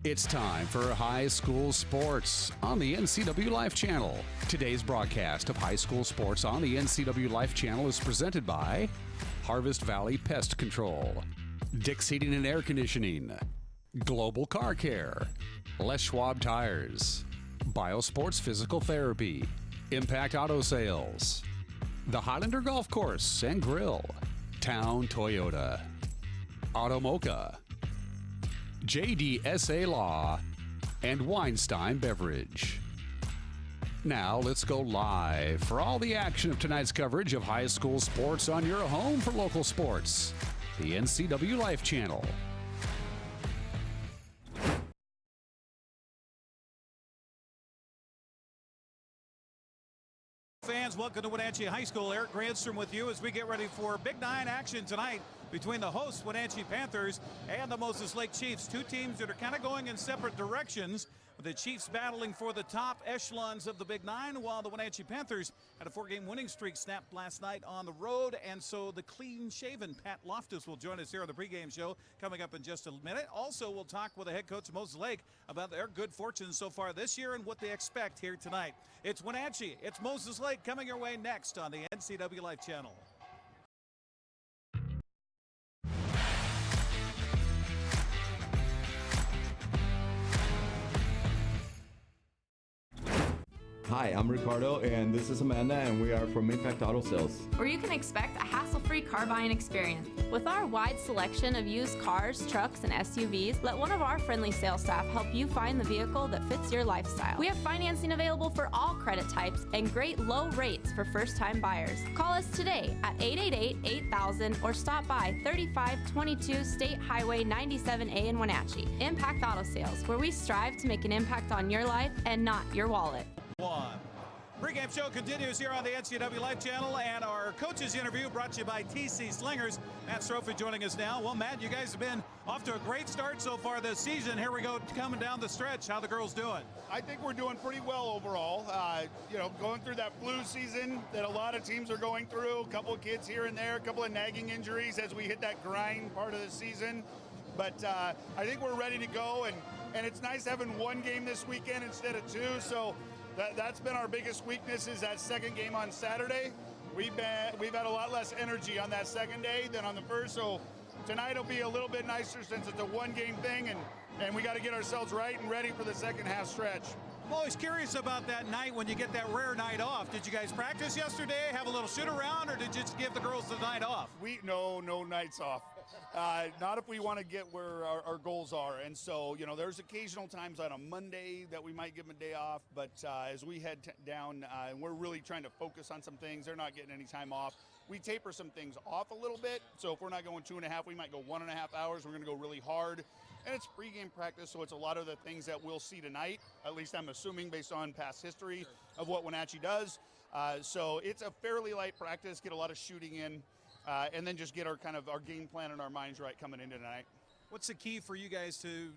It's time for high school sports on the NCW Life Channel. Today's broadcast of high school sports on the NCW Life Channel is presented by Harvest Valley Pest Control, Dick's Heating and Air Conditioning, Global Car Care, Les Schwab Tires, Biosports Physical Therapy, Impact Auto Sales, the Highlander Golf Course and Grill, Town Toyota, Automocha, JDSA Law, and Weinstein Beverage. Now let's go live for all the action of tonight's coverage of high school sports on your home for local sports, the NCW Life Channel. Fans, welcome to Wenatchee High School. Eric Grandstrom with you as we get ready for Big Nine action tonight between the hosts Wenatchee Panthers and the Moses Lake Chiefs. Two teams that are kind of going in separate directions, with the Chiefs battling for the top echelons of the Big Nine, while the Wenatchee Panthers had a 4-game winning streak snapped last night on the road. And so the clean-shaven Pat Loftus will join us here on the pregame show coming up in just a minute. Also, we'll talk with the head coach of Moses Lake about their good fortune so far this year and what they expect here tonight. It's Wenatchee, it's Moses Lake coming your way next on the NCW Life Channel. Hi, I'm Ricardo, and this is Amanda, and we are from Impact Auto Sales, where you can expect a hassle-free car buying experience. With our wide selection of used cars, trucks, and SUVs, let one of our friendly sales staff help you find the vehicle that fits your lifestyle. We have financing available for all credit types and great low rates for first-time buyers. Call us today at 888-8000 or stop by 3522 State Highway 97A in Wenatchee. Impact Auto Sales, where we strive to make an impact on your life and not your wallet. Pre-game show continues here on the NCW Life Channel, and our coaches interview brought to you by TC Slingers. Matt Strophe joining us now. Well, Matt, you guys have been off to a great start so far this season. Here we go, coming down the stretch. How the girls doing? I think we're doing pretty well overall. Going through that flu season that a lot of teams are going through. A couple of kids here and there, a couple of nagging injuries as we hit that grind part of the season. But I think we're ready to go, and it's nice having one game this weekend instead of two. So that's been our biggest weakness, is that second game on Saturday. We've had a lot less energy on that second day than on the first, so tonight will be a little bit nicer since it's a one-game thing, and we got to get ourselves right and ready for the second half stretch. I'm always curious about that night when you get that rare night off. Did you guys practice yesterday, have a little shoot around, or did you just give the girls the night off? No nights off. Not if we want to get where our goals are. And so, there's occasional times on a Monday that we might give them a day off. But as we head down, and we're really trying to focus on some things, they're not getting any time off. We taper some things off a little bit. So if we're not going 2.5, we might go 1.5 hours. We're going to go really hard. And it's pregame practice, so it's a lot of the things that we'll see tonight, at least I'm assuming based on past history of what Wenatchee does. So it's a fairly light practice, get a lot of shooting in. And then just get our game plan and our minds right coming into tonight. What's the key for you guys to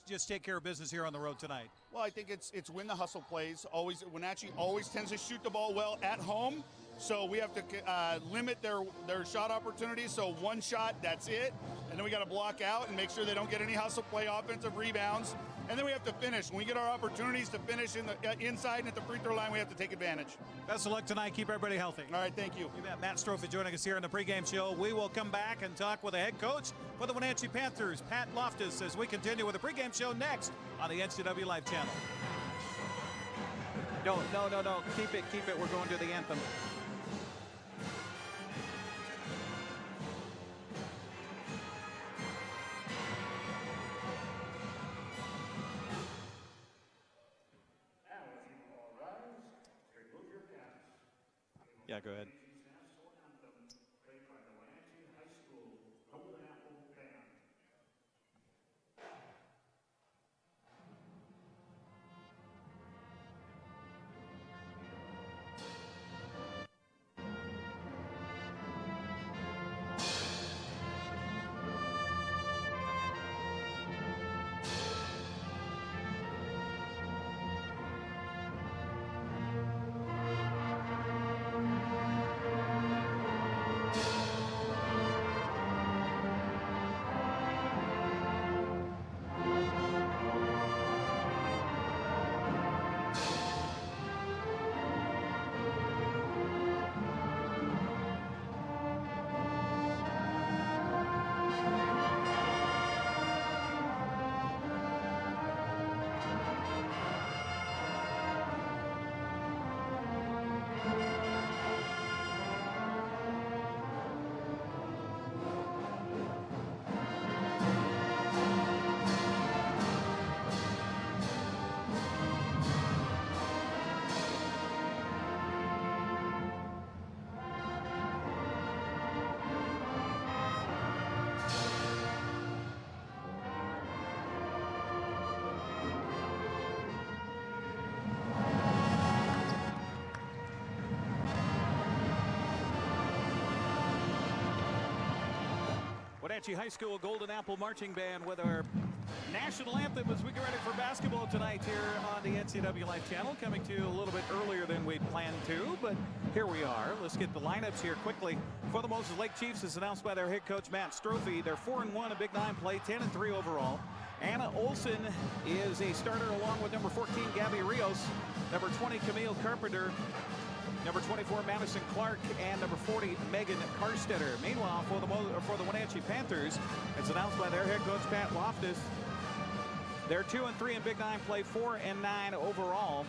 just take care of business here on the road tonight? Well, I think it's win the hustle plays. Wenatchee always tends to shoot the ball well at home, so we have to limit their shot opportunities. So one shot, that's it, and then we got to block out and make sure they don't get any hustle play offensive rebounds. And then we have to finish. When we get our opportunities to finish in the inside and at the free throw line, we have to take advantage. Best of luck tonight. Keep everybody healthy. All right, thank you. You bet. Matt Strophe joining us here in the pregame show. We will come back and talk with the head coach for the Wenatchee Panthers, Pat Loftus, as we continue with the pregame show next on the NCW Life Channel. No. Keep it. We're going to the anthem. Yeah, go ahead. Wenatchee High School Golden Apple Marching Band with our national anthem as we get ready for basketball tonight here on the NCW Life Channel. Coming to you a little bit earlier than we'd planned to, but here we are. Let's get the lineups here quickly. For the Moses Lake Chiefs, as announced by their head coach Matt Strophe, they're 4-1 in Big Nine play, 10-3 overall. Anna Olson is a starter along with number 14 Gabby Rios, number 20 Camille Carpenter, number 24 Madison Clark, and number 40 Megan Karstetter. Meanwhile, for the Wenatchee Panthers, as announced by their head coach Pat Loftus, they're 2-3 in Big Nine play, 4-9 overall.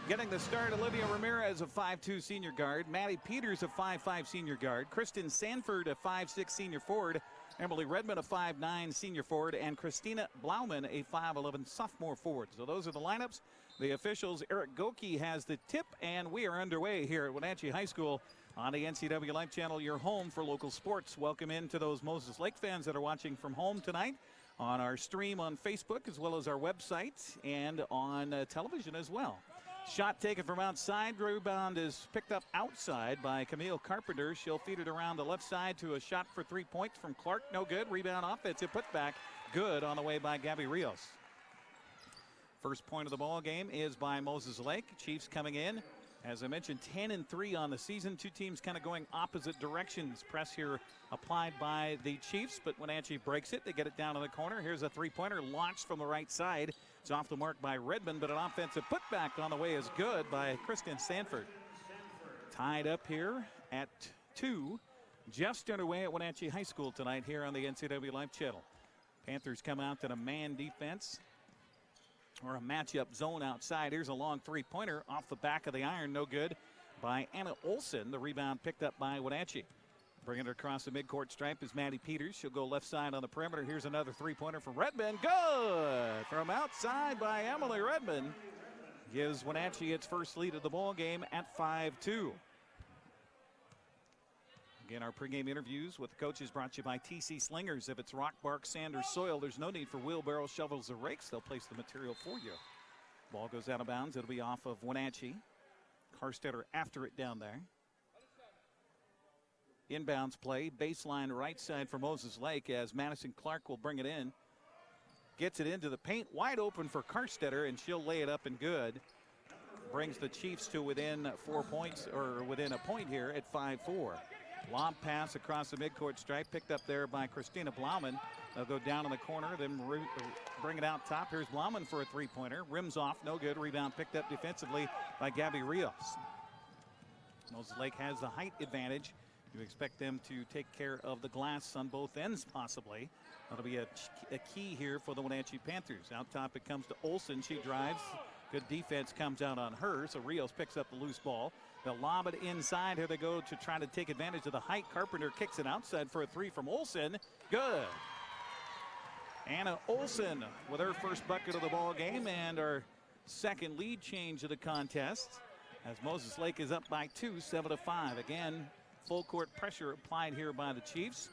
Getting the start, Olivia Ramirez, a 5'2 senior guard, Maddie Peters, a 5'5 senior guard, Kristen Sanford, a 5'6 senior forward, Emily Redmond, a 5'9 senior forward, and Christina Blauman, a 5'11 sophomore forward. So those are the lineups. The officials, Eric Goki has the tip, and we are underway here at Wenatchee High School on the NCW Life Channel, your home for local sports. Welcome in to those Moses Lake fans that are watching from home tonight on our stream on Facebook, as well as our website and on television as well. Shot taken from outside. Rebound is picked up outside by Camille Carpenter. She'll feed it around the left side to a shot for 3 points from Clark. No good. Rebound offensive putback. Good on the way by Gabby Rios. First point of the ball game is by Moses Lake. Chiefs coming in, as I mentioned, 10-3 on the season. Two teams kind of going opposite directions. Press here applied by the Chiefs, but Wenatchee breaks it. They get it down in the corner. Here's a three-pointer launched from the right side. It's off the mark by Redmond, but an offensive putback on the way is good by Kristen Sanford. Tied up here at 2. Just underway at Wenatchee High School tonight here on the NCW Life Channel. Panthers come out in a man defense, or a matchup zone outside. Here's a long three-pointer off the back of the iron. No good by Anna Olson. The rebound picked up by Wenatchee. Bringing it across the midcourt stripe is Maddie Peters. She'll go left side on the perimeter. Here's another three-pointer from Redmond. Good from outside by Emily Redmond. Gives Wenatchee its first lead of the ball game at 5-2. Again, our pregame interviews with the coaches brought to you by TC Slingers. If it's rock, bark, sand, or soil, there's no need for wheelbarrows, shovels, or rakes. They'll place the material for you. Ball goes out of bounds. It'll be off of Wenatchee. Karstetter after it down there. Inbounds play, baseline right side for Moses Lake as Madison Clark will bring it in. Gets it into the paint, wide open for Karstetter, and she'll lay it up and good. Brings the Chiefs to within 4 points, or within a point here at 5-4. Lob pass across the midcourt stripe, picked up there by Christina Blauman. They'll go down in the corner, then bring it out top. Here's Blauman for a three-pointer. Rims off, no good. Rebound picked up defensively by Gabby Rios. Moses Lake has the height advantage. You expect them to take care of the glass on both ends, possibly. That'll be a key here for the Wenatchee Panthers. Out top it comes to Olson. She drives. Good defense comes out on her, so Rios picks up the loose ball. They'll lob it inside. Here they go to try to take advantage of the height. Carpenter kicks it outside for a three from Olson. Good. Anna Olson with her first bucket of the ball game and our second lead change of the contest, as Moses Lake is up by 2, 7-5. Again, full court pressure applied here by the Chiefs,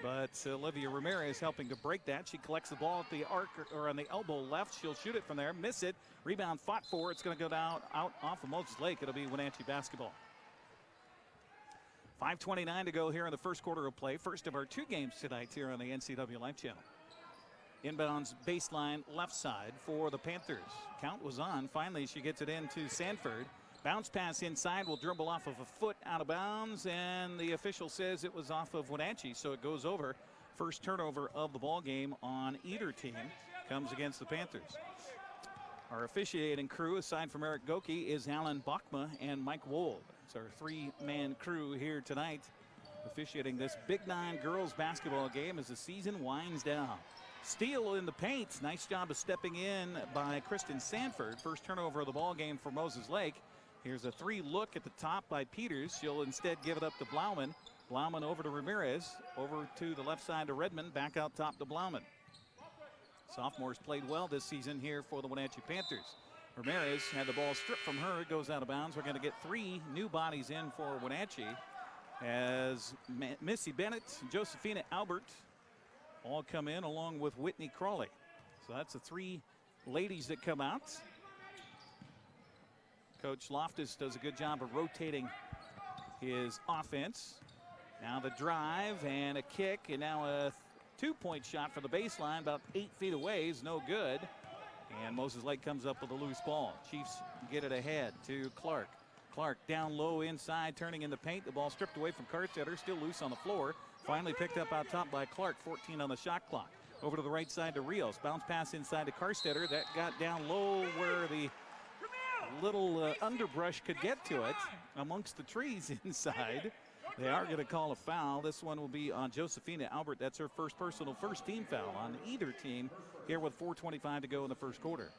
but Olivia Ramirez helping to break that. She collects the ball at the arc, or on the elbow left. She'll shoot it from there, miss it. Rebound fought for. It's going to go down out off of Moses Lake. It'll be Wenatchee basketball. 5:29 to go here in the first quarter of play. First of our two games tonight here on the NCW Life Channel. Inbounds baseline left side for the Panthers. Count was on. Finally, she gets it into Sanford. Bounce pass inside, will dribble off of a foot out of bounds, and the official says it was off of Wenatchee, so it goes over. First turnover of the ball game on either team comes against the Panthers. Our officiating crew, aside from Eric Goki, is Alan Bachma and Mike Wold. It's our three-man crew here tonight, officiating this Big Nine girls basketball game as the season winds down. Steal in the paint. Nice job of stepping in by Kristen Sanford. First turnover of the ball game for Moses Lake. Here's a three look at the top by Peters. She'll instead give it up to Blauman. Blauman over to Ramirez. Over to the left side to Redmond. Back out top to Blauman. Sophomores played well this season here for the Wenatchee Panthers. Ramirez had the ball stripped from her. It goes out of bounds. We're going to get three new bodies in for Wenatchee as Missy Bennett, Josephina Albert all come in along with Whitney Crawley. So that's the three ladies that come out. Coach Loftus does a good job of rotating his offense. Now the drive and a kick, and now a 2-point shot for the baseline about 8 feet away is no good. And Moses Lake comes up with a loose ball. Chiefs get it ahead to Clark. Clark down low inside, turning in the paint. The ball stripped away from Carstetter, still loose on the floor. Finally picked up out top by Clark, 14 on the shot clock. Over to the right side to Rios. Bounce pass inside to Carstetter. That got down low where the little underbrush could get to it amongst the trees inside. They are going to call a foul. This one will be on Josephina Albert. That's her first personal first-team foul on either team here with 4:25 to go in the first quarter.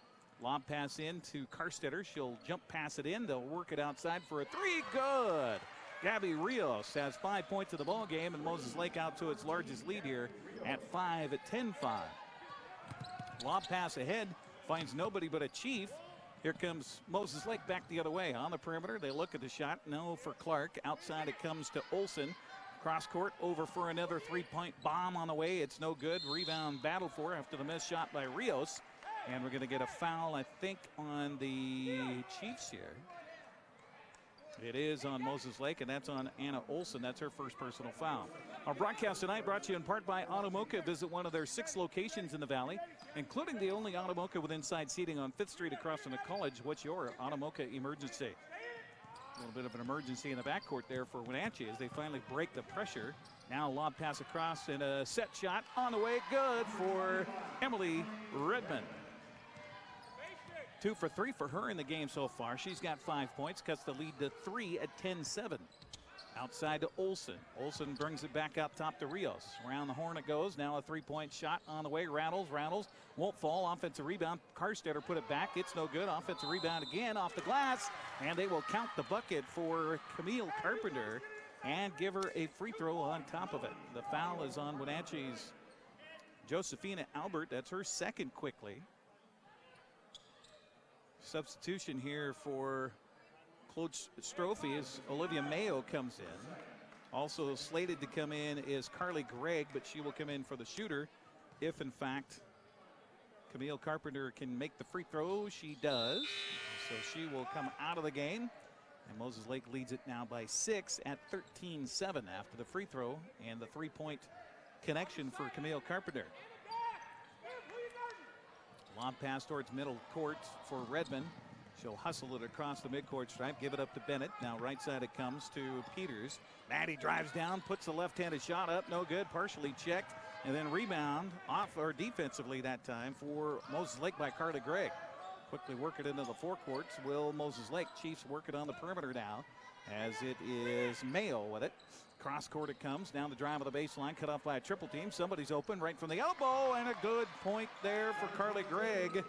Lob pass in to Carstetter. She'll jump pass it in. They'll work it outside for a three. Good. Gabby Rios has 5 points of the ball game, and Moses Lake out to its largest lead here at 5 at 10-5. Lob pass ahead. Finds nobody but a Chief. Here comes Moses Lake back the other way on the perimeter. They look at the shot. No for Clark. Outside it comes to Olsen. Cross court over for another three-point bomb on the way. It's no good. Rebound battle for after the missed shot by Rios. And we're going to get a foul, I think, on the Chiefs here. It is on Moses Lake, and that's on Anna Olsen. That's her first personal foul. Our broadcast tonight brought to you in part by Automoka. Visit one of their 6 locations in the Valley, including the only Automoka with inside seating on 5th Street across from the college. What's your Automoka emergency? A little bit of an emergency in the backcourt there for Wenatchee as they finally break the pressure. Now a lob pass across and a set shot on the way. Good for Emily Redmond. 2 for 3 for her in the game so far. She's got 5 points, cuts the lead to 3 at 10-7. Outside to Olsen. Olsen brings it back out top to Rios. Around the horn it goes. Now a 3-point shot on the way. Rattles, won't fall. Offensive rebound. Carstetter put it back. It's no good. Offensive rebound again off the glass. And they will count the bucket for Camille Carpenter and give her a free throw on top of it. The foul is on Wenatchee's Josephina Albert. That's her second quickly. Substitution here for Coach Strophe as Olivia Mayo comes in. Also slated to come in is Carly Gregg, but she will come in for the shooter if, in fact, Camille Carpenter can make the free throw. She does. So she will come out of the game. And Moses Lake leads it now by 6 at 13-7 after the free throw and the 3-point connection for Camille Carpenter. Lob pass towards middle court for Redmond. She'll hustle it across the midcourt stripe, give it up to Bennett. Now right side it comes to Peters. Maddie drives down, puts a left-handed shot up, no good, partially checked, and then rebound off or defensively that time for Moses Lake by Carly Gregg. Quickly work it into the forecourts. Will Moses Lake. Chiefs work it on the perimeter now as it is Mayo with it. Cross court it comes, down the drive of the baseline, cut off by a triple team. Somebody's open right from the elbow, and a good point there for Carly Gregg.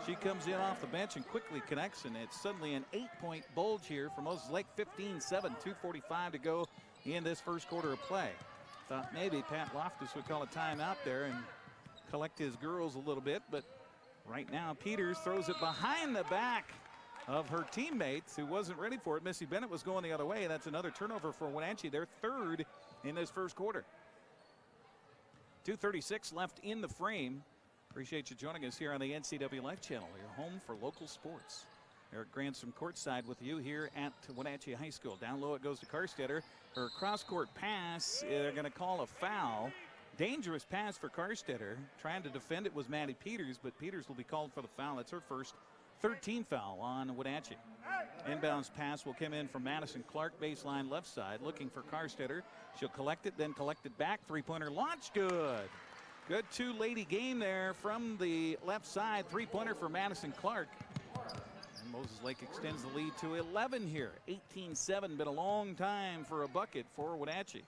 She comes in off the bench and quickly connects, and it's suddenly an 8-point bulge here for Moses Lake. 15-7, 2:45 to go in this first quarter of play. Thought maybe Pat Loftus would call a timeout there and collect his girls a little bit, but right now Peters throws it behind the back of her teammates who wasn't ready for it. Missy Bennett was going the other way. That's another turnover for Wenatchee. They're third in this first quarter. 2:36 left in the frame. Appreciate you joining us here on the NCW Life Channel, your home for local sports. Eric Granstrom courtside with you here at Wenatchee High School. Down low it goes to Carstetter. Her cross-court pass, they're going to call a foul. Dangerous pass for Carstetter. Trying to defend it was Maddie Peters, but Peters will be called for the foul. That's her first 13 foul on Wenatchee. Inbounds pass will come in from Madison Clark, baseline left side, looking for Carstetter. She'll collect it, then collect it back. Three-pointer launch, good. Good two-lady game there from the left side. Three-pointer for Madison Clark. And Moses Lake extends the lead to 11 here. 18-7, been a long time for a bucket for Wenatchee.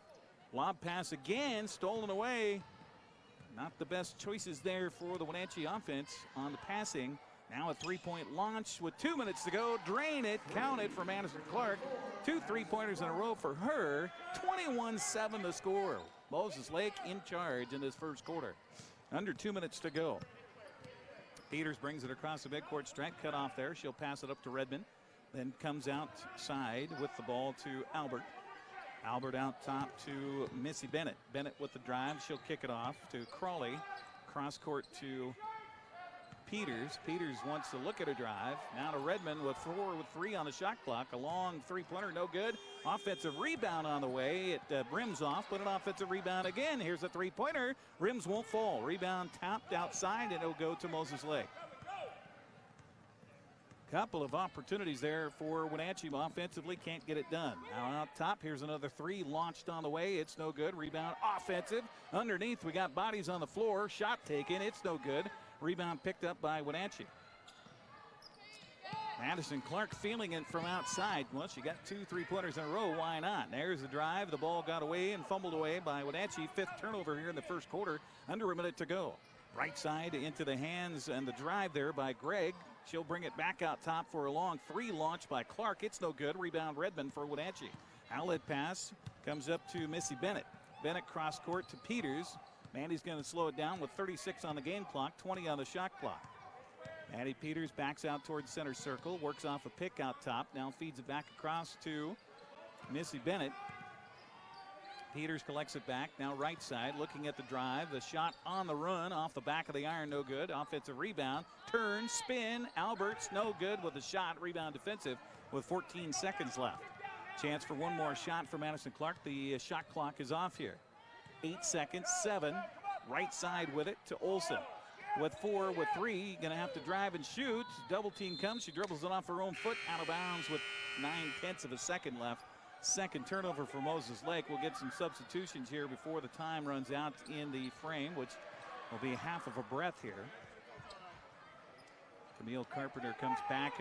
Lob pass again, stolen away. Not the best choices there for the Wenatchee offense on the passing. Now a three-point launch with 2 minutes to go. Drain it, count it for Madison Clark. 2 3-pointers in a row for her. 21-7 the score. Moses Lake in charge in this first quarter. Under 2 minutes to go. Peters brings it across the midcourt stripe, cut off there. She'll pass it up to Redmond. Then comes outside with the ball to Albert. Albert out top to Missy Bennett. Bennett with the drive. She'll kick it off to Crawley. Cross court to Peters. Peters wants to look at a drive. Now to Redmond with 3 on the shot clock. A long three-pointer, no good. Offensive rebound on the way. It rims off, but an offensive rebound again. Here's a three-pointer. Rims won't fall. Rebound tapped outside, and it'll go to Moses Lake. Couple of opportunities there for Wenatchee. Offensively, can't get it done. Now out top, here's another 3 launched on the way. It's no good. Rebound offensive. Underneath, we got bodies on the floor. Shot taken. It's no good. Rebound picked up by Wenatchee. Madison Clark feeling it from outside. Well, she got 2 3-pointers in a row. Why not? There's the drive. The ball got away and fumbled away by Wenatchee. 5th turnover here in the first quarter. Under a minute to go. Right side into the hands and the drive there by Gregg. She'll bring it back out top for a long 3 launch by Clark. It's no good. Rebound Redmond for Wenatchee. Outlet pass comes up to Missy Bennett. Bennett cross court to Peters. Mandy's going to slow it down with 36 on the game clock, 20 on the shot clock. Maddie Peters backs out towards center circle, works off a pick out top. Now feeds it back across to Missy Bennett. Peters collects it back. Now right side, looking at the drive. The shot on the run off the back of the iron, no good. Offensive rebound, turn, spin. Alberts, no good with the shot. Rebound defensive with 14 seconds left. Chance for one more shot for Madison Clark. The shot clock is off here. 8 seconds, 7. Right side with it to Olsen. With 4, with 3, gonna have to drive and shoot. Double team comes, she dribbles it off her own foot, out of bounds with 9/10 of a second left. Second turnover for Moses Lake. We'll get some substitutions here before the time runs out in the frame, which will be half of a breath here. Camille Carpenter comes back.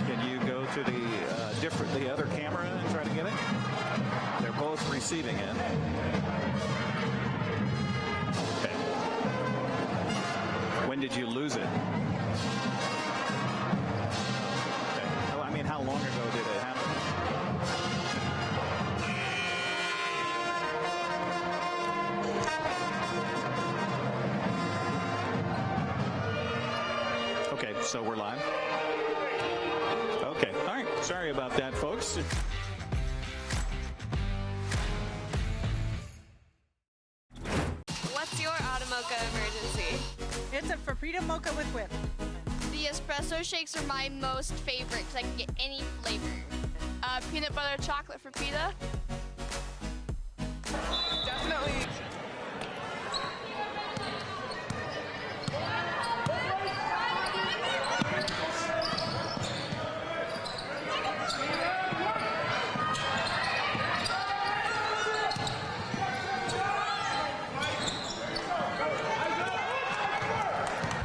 Can you go to the other camera and try to get it? They're both receiving it. Okay. When did you lose it? Okay. Well, I mean, how long ago did it happen? Okay, so we're live. Okay, all right. Sorry about that, folks. What's your Automocha emergency? It's a Frappuccino mocha with whip. The espresso shakes are my most favorite because I can get any flavor. Peanut butter chocolate for pita. Definitely.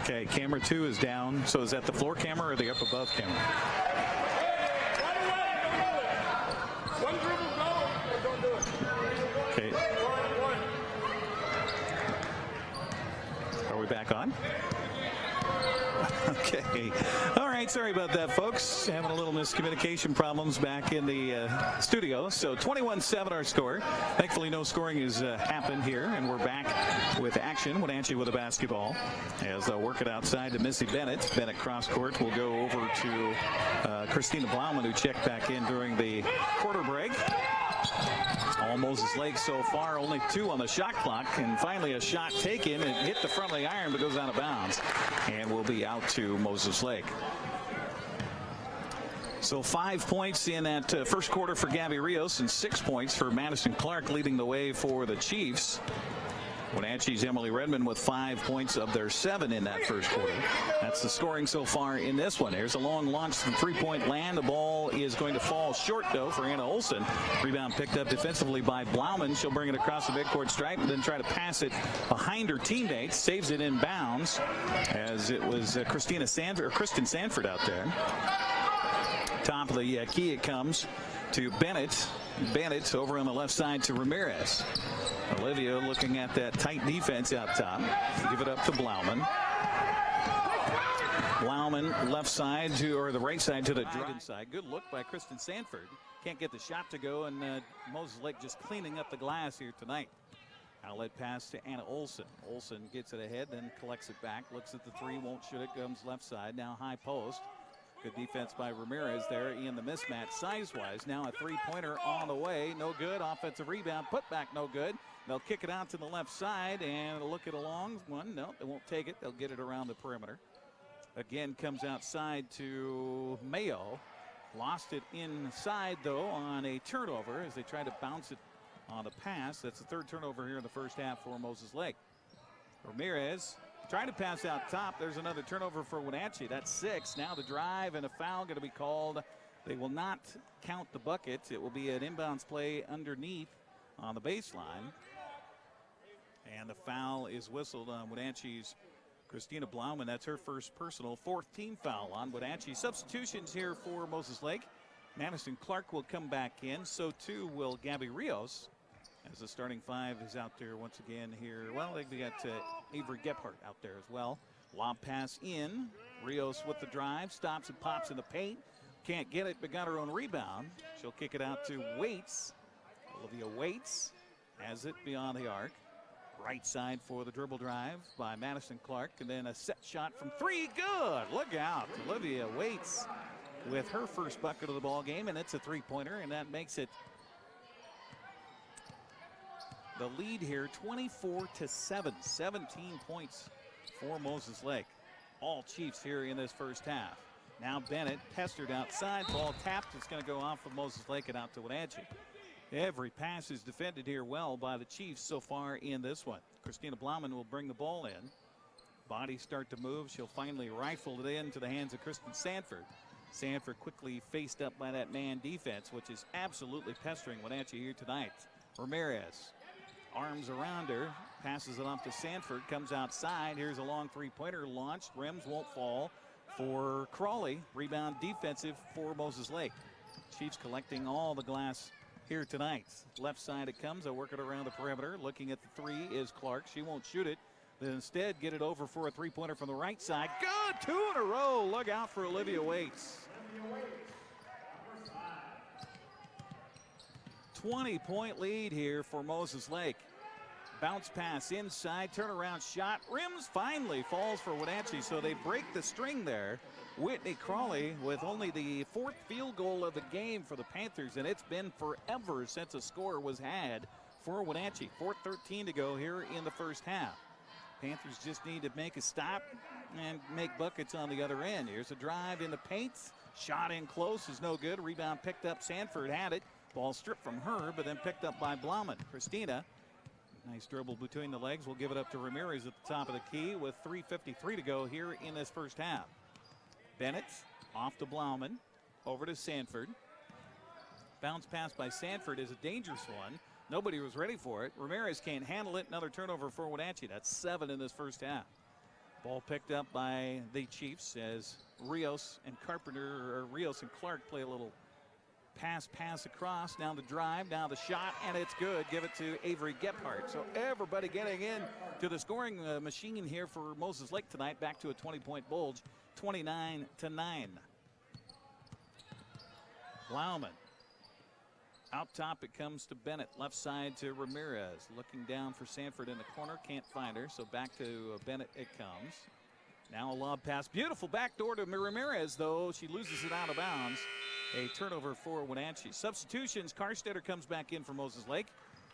Okay, camera 2 is down. So is that the floor camera or the up above camera? One dribble go, or don't do it. Okay. Are we back on? Okay. All right. Sorry about that, folks. Having a little miscommunication problems back in the studio. So 21-7 our score. Thankfully, no scoring has happened here, and we're back with action. Wenatchee with a basketball as they'll work it outside to Missy Bennett. Bennett cross court will go over to Christina Blauman, who checked back in during the quarter break. All Moses Lake so far, only 2 on the shot clock, and finally a shot taken. It hit the front of the iron but goes out of bounds and will be out to Moses Lake. So 5 points in that first quarter for Gabby Rios and 6 points for Madison Clark, leading the way for the Chiefs. Wenatchee's Emily Redmond with 5 points of their 7 in that first quarter. That's the scoring so far in this one. Here's a long launch from three-point land. The ball is going to fall short, though, for Anna Olsen. Rebound picked up defensively by Blauman. She'll bring it across the midcourt stripe and then try to pass it behind her teammates. Saves it in bounds as it was Kristen Sanford out there. Top of the key it comes to Bennett. Bennett over on the left side to Ramirez. Olivia looking at that tight defense out top. Give it up to Blauman. Blauman left side to, or the right side to the drive side. Good look by Kristen Sanford. Can't get the shot to go, and Moses Lake just cleaning up the glass here tonight. Outlet pass to Anna Olson. Olson gets it ahead, then collects it back. Looks at the three, won't shoot it, comes left side. Now high post. Good defense by Ramirez there in the mismatch size-wise. Now a three-pointer on the way. No good. Offensive rebound. Put back no good. They'll kick it out to the left side and look at a long one. No, they won't take it. They'll get it around the perimeter. Again, comes outside to Mayo. Lost it inside, though, on a turnover as they try to bounce it on a pass. That's the third turnover here in the first half for Moses Lake. Ramirez trying to pass out top. There's another turnover for Wenatchee. That's 6. Now the drive and a foul going to be called. They will not count the buckets. It will be an inbounds play underneath on the baseline. And the foul is whistled on Wenatchee's Christina Blauman. That's her first personal, 4th team foul on Wenatchee. Substitutions here for Moses Lake. Madison Clark will come back in. So too will Gabby Rios, as the starting 5 is out there once again here. Well, we got Avery Gephardt out there as well. Lob pass in. Rios with the drive. Stops and pops in the paint. Can't get it, but got her own rebound. She'll kick it out to Waits. Olivia Waits has it beyond the arc. Right side for the dribble drive by Madison Clark. And then a set shot from 3. Good. Look out. Olivia Waits with her first bucket of the ball game, and it's a 3-pointer, and that makes it the lead here 24-7. 17 points for Moses Lake. All Chiefs here in this first half. Now Bennett pestered outside. Ball tapped. It's going to go off of Moses Lake and out to Wenatchee. Every pass is defended here well by the Chiefs so far in this one. Christina Blauman will bring the ball in. Bodies start to move. She'll finally rifle it into the hands of Kristen Sanford. Sanford quickly faced up by that man defense, which is absolutely pestering Wenatchee here tonight. Ramirez, arms around her, passes it off to Sanford, comes outside. Here's a long 3-pointer launched. Rims won't fall for Crawley. Rebound defensive for Moses Lake. Chiefs collecting all the glass here tonight. Left side it comes. They'll work it around the perimeter. Looking at the 3 is Clark. She won't shoot it. Then instead get it over for a 3-pointer from the right side. Good. 2 in a row. Look out for Olivia Waits. 20-point lead here for Moses Lake. Bounce pass inside. Turnaround shot. Rims finally falls for Wenatchee, so they break the string there. Whitney Crawley with only the 4th field goal of the game for the Panthers, and it's been forever since a score was had for Wenatchee. 4:13 to go here in the first half. Panthers just need to make a stop and make buckets on the other end. Here's a drive in the paint. Shot in close is no good. Rebound picked up. Sanford had it. Ball stripped from her, but then picked up by Blauman. Christina, nice dribble between the legs. We'll give it up to Ramirez at the top of the key with 3:53 to go here in this first half. Bennett off to Blauman, over to Sanford. Bounce pass by Sanford is a dangerous one. Nobody was ready for it. Ramirez can't handle it. Another turnover for Wenatchee. That's 7 in this first half. Ball picked up by the Chiefs as Rios and Clark play a little pass across. Now the drive, now the shot, and it's good. Give it to Avery Gephardt. So everybody getting in to the scoring machine here for Moses Lake tonight. Back to a 20-point bulge, 29-9. Blauman. Out top it comes to Bennett. Left side to Ramirez. Looking down for Sanford in the corner. Can't find her, so back to Bennett it comes. Now a lob pass. Beautiful backdoor to Ramirez, though. She loses it out of bounds. A turnover for Wenatchee. Substitutions. Carstetter comes back in for Moses Lake,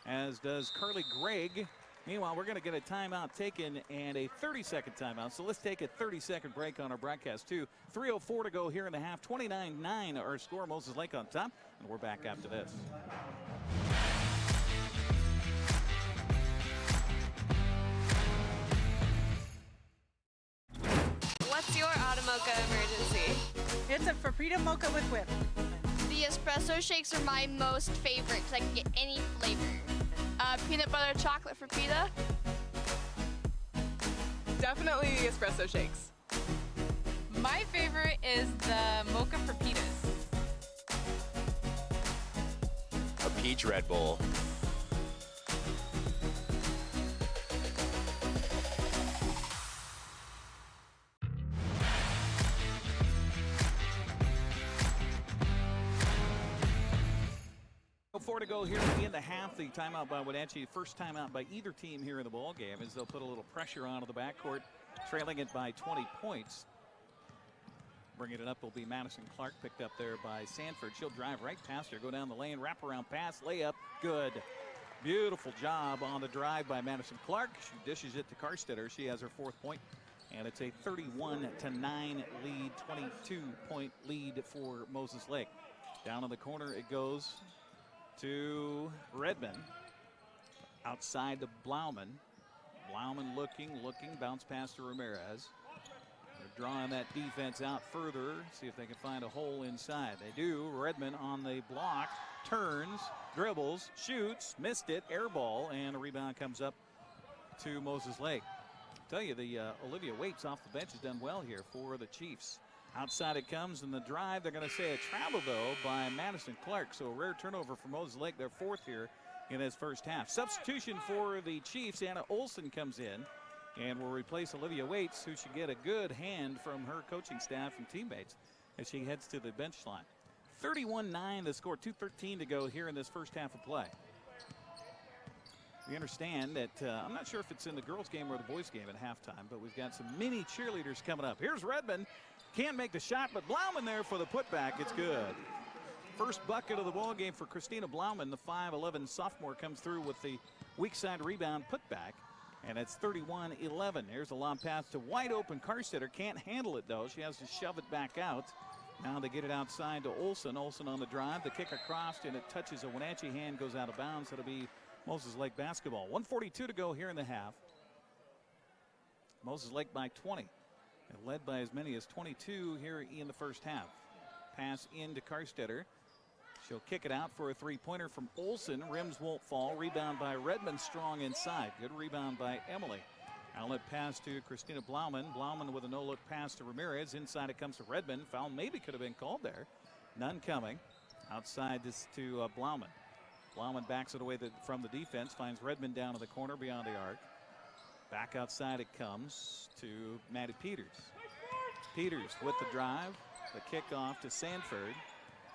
as does Carly Gregg. Meanwhile, we're going to get a timeout taken and a 30-second timeout. So let's take a 30-second break on our broadcast, too. 3:04 to go here in the half. 29-9 our score. Moses Lake on top. And we're back after this. What's your Automocha emergency? It's a Frappuccino mocha with whip. The espresso shakes are my most favorite because I can get any flavor. Peanut butter chocolate for pita. Definitely espresso shakes. My favorite is the mocha for pitas. Peach Red Bull. Four to go here in the half. The timeout by Wenatchee, first timeout by either team here in the ball game, as they'll put a little pressure onto the backcourt, trailing it by 20 points. Bringing it up will be Madison Clark, picked up there by Sanford. She'll drive right past her, go down the lane, wrap around pass, layup, good. Beautiful job on the drive by Madison Clark. She dishes it to Carstetter. She has her 4th point, and it's a 31-9 lead, 22-point lead for Moses Lake. Down in the corner it goes to Redmond. Outside to Blauman. Blauman looking, bounce pass to Ramirez. They're drawing that defense out further, see if they can find a hole inside. They do. Redmond on the block, turns, dribbles, shoots, missed it, air ball, and a rebound comes up to Moses Lake. I tell you, the Olivia Waits off the bench has done well here for the Chiefs. Outside it comes, and the drive, they're going to say a travel, though, by Madison Clark. So a rare turnover for Moses Lake, their 4th here in this first half. Substitution for the Chiefs, Anna Olson comes in and will replace Olivia Waits, who should get a good hand from her coaching staff and teammates as she heads to the bench line. 31-9 the score, 2:13 to go here in this first half of play. We understand that, I'm not sure if it's in the girls' game or the boys' game at halftime, but we've got some mini cheerleaders coming up. Here's Redmond. Can't make the shot, but Blauman there for the putback. It's good. First bucket of the ball game for Christina Blauman. The 5'11 sophomore comes through with the weak side rebound putback, and it's 31-11. Here's a long pass to wide open Carstetter. Can't handle it, though. She has to shove it back out. Now they get it outside to Olson. Olson on the drive. The kick across, and it touches a Wenatchee hand, goes out of bounds. It'll be Moses Lake basketball. 1:42 to go here in the half. Moses Lake by 20. And led by as many as 22 here in the first half. Pass into Carstetter. She'll kick it out for a 3-pointer from Olson. Rims won't fall. Rebound by Redmond, strong inside. Good rebound by Emily. Outlet pass to Christina Blauman. Blauman with a no-look pass to Ramirez. Inside it comes to Redmond. Foul maybe could have been called there. None coming. Outside this to Blauman. Blauman backs it away from the defense. Finds Redmond down in the corner beyond the arc. Back outside it comes to Maddie Peters. Peters with the drive. The kickoff to Sanford.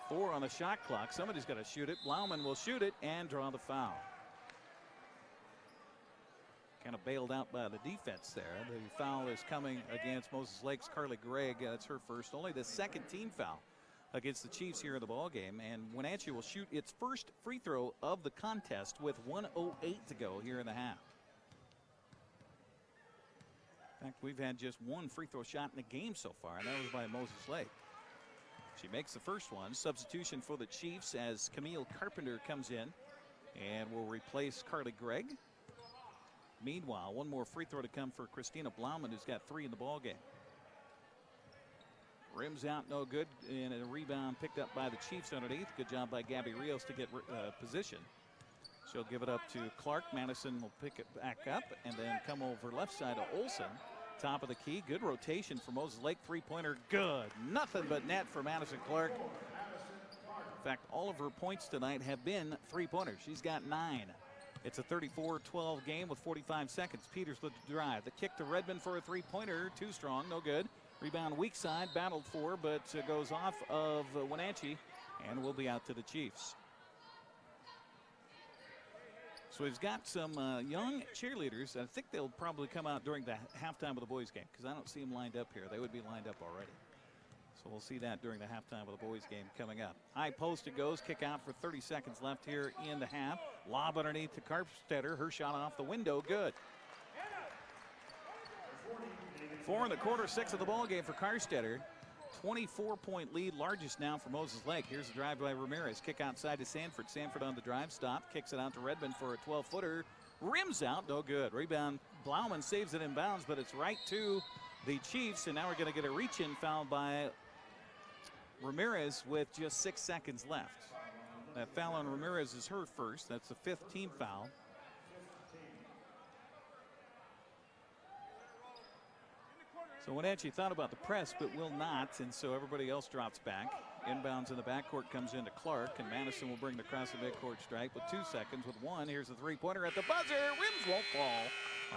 4 on the shot clock. Somebody's got to shoot it. Blauman will shoot it and draw the foul. Kind of bailed out by the defense there. The foul is coming against Moses Lake's Carly Gregg. That's her first. Only the 2nd team foul against the Chiefs here in the ball game. And Wenatchee will shoot its first free throw of the contest with 1:08 to go here in the half. In fact, we've had just 1 free throw shot in the game so far, and that was by Moses Lake. She makes the first one. Substitution for the Chiefs as Camille Carpenter comes in and will replace Carly Gregg. Meanwhile, 1 more free throw to come for Christina Blauman, who's got 3 in the ball game. Rims out, no good, and a rebound picked up by the Chiefs underneath. Good job by Gabby Rios to get position. She'll give it up to Clark. Madison will pick it back up and then come over left side to Olson. Top of the key. Good rotation for Moses Lake. 3-pointer. Good. Nothing but net for Madison Clark. In fact, all of her points tonight have been 3-pointers. She's got 9. It's a 34-12 game with 45 seconds. Peters with the drive. The kick to Redmond for a 3-pointer. Too strong. No good. Rebound weak side. Battled for, but goes off of Wenatchee and will be out to the Chiefs. So we've got some young cheerleaders. I think they'll probably come out during the halftime of the boys' game because I don't see them lined up here. They would be lined up already. So we'll see that during the halftime of the boys' game coming up. High post it goes. Kick out for 30 seconds left here in the half. Lob underneath to Carpstetter. Her shot off the window. Good. 4 in the quarter, 6 of the ball game for Carstetter. 24-point lead, largest now for Moses Lake. Here's the drive by Ramirez. Kick outside to Sanford. Sanford on the drive stop. Kicks it out to Redmond for a 12-footer. Rims out, no good. Rebound, Blauman saves it in bounds, but it's right to the Chiefs. And now we're going to get a reach-in foul by Ramirez with just 6 seconds left. That foul on Ramirez is her first. That's the 5th team foul. So Wenatchee thought about the press, but will not, and so everybody else drops back. Inbounds in the backcourt comes into Clark, and Madison will bring the across the midcourt strike with 2 seconds with 1. Here's a three-pointer at the buzzer. Rims won't fall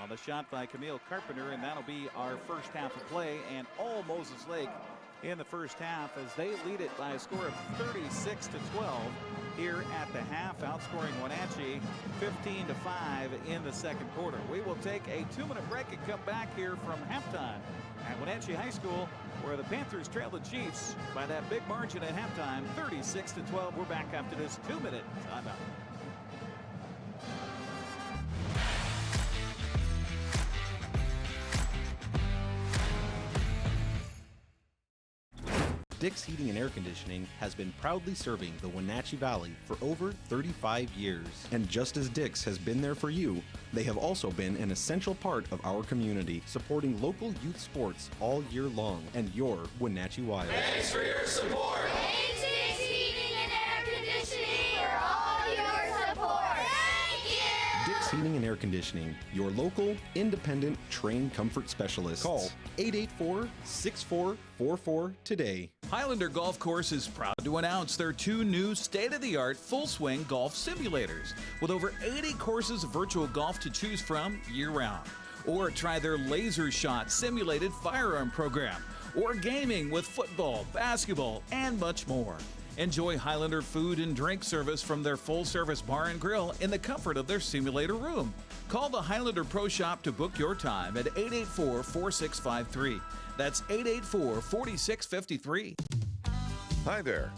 on the shot by Camille Carpenter, and that'll be our first half of play. And all Moses Lake in the first half as they lead it by a score of 36-12 here at the half, outscoring Wenatchee 15-5 in the second quarter. We will take a 2-minute break and come back here from halftime at Wenatchee High School, where the Panthers trail the Chiefs by that big margin at halftime, 36-12. We're back after this 2-minute timeout. Dick's Heating and Air Conditioning has been proudly serving the Wenatchee Valley for over 35 years. And just as Dick's has been there for you, they have also been an essential part of our community, supporting local youth sports all year long and your Wenatchee Wild. Thanks for your support. Thanks, Dick's Heating and Air Conditioning, for all your support. Thank you. Dick's Heating and Air Conditioning, your local, independent, trained comfort specialist. Call 884-6444 today. Highlander Golf Course is proud to announce their 2 new state-of-the-art full-swing golf simulators with over 80 courses of virtual golf to choose from year-round. Or try their Laser Shot simulated firearm program, or gaming with football, basketball, and much more. Enjoy Highlander food and drink service from their full-service bar and grill in the comfort of their simulator room. Call the Highlander Pro Shop to book your time at 884-4653. That's 884-4653. Hi there.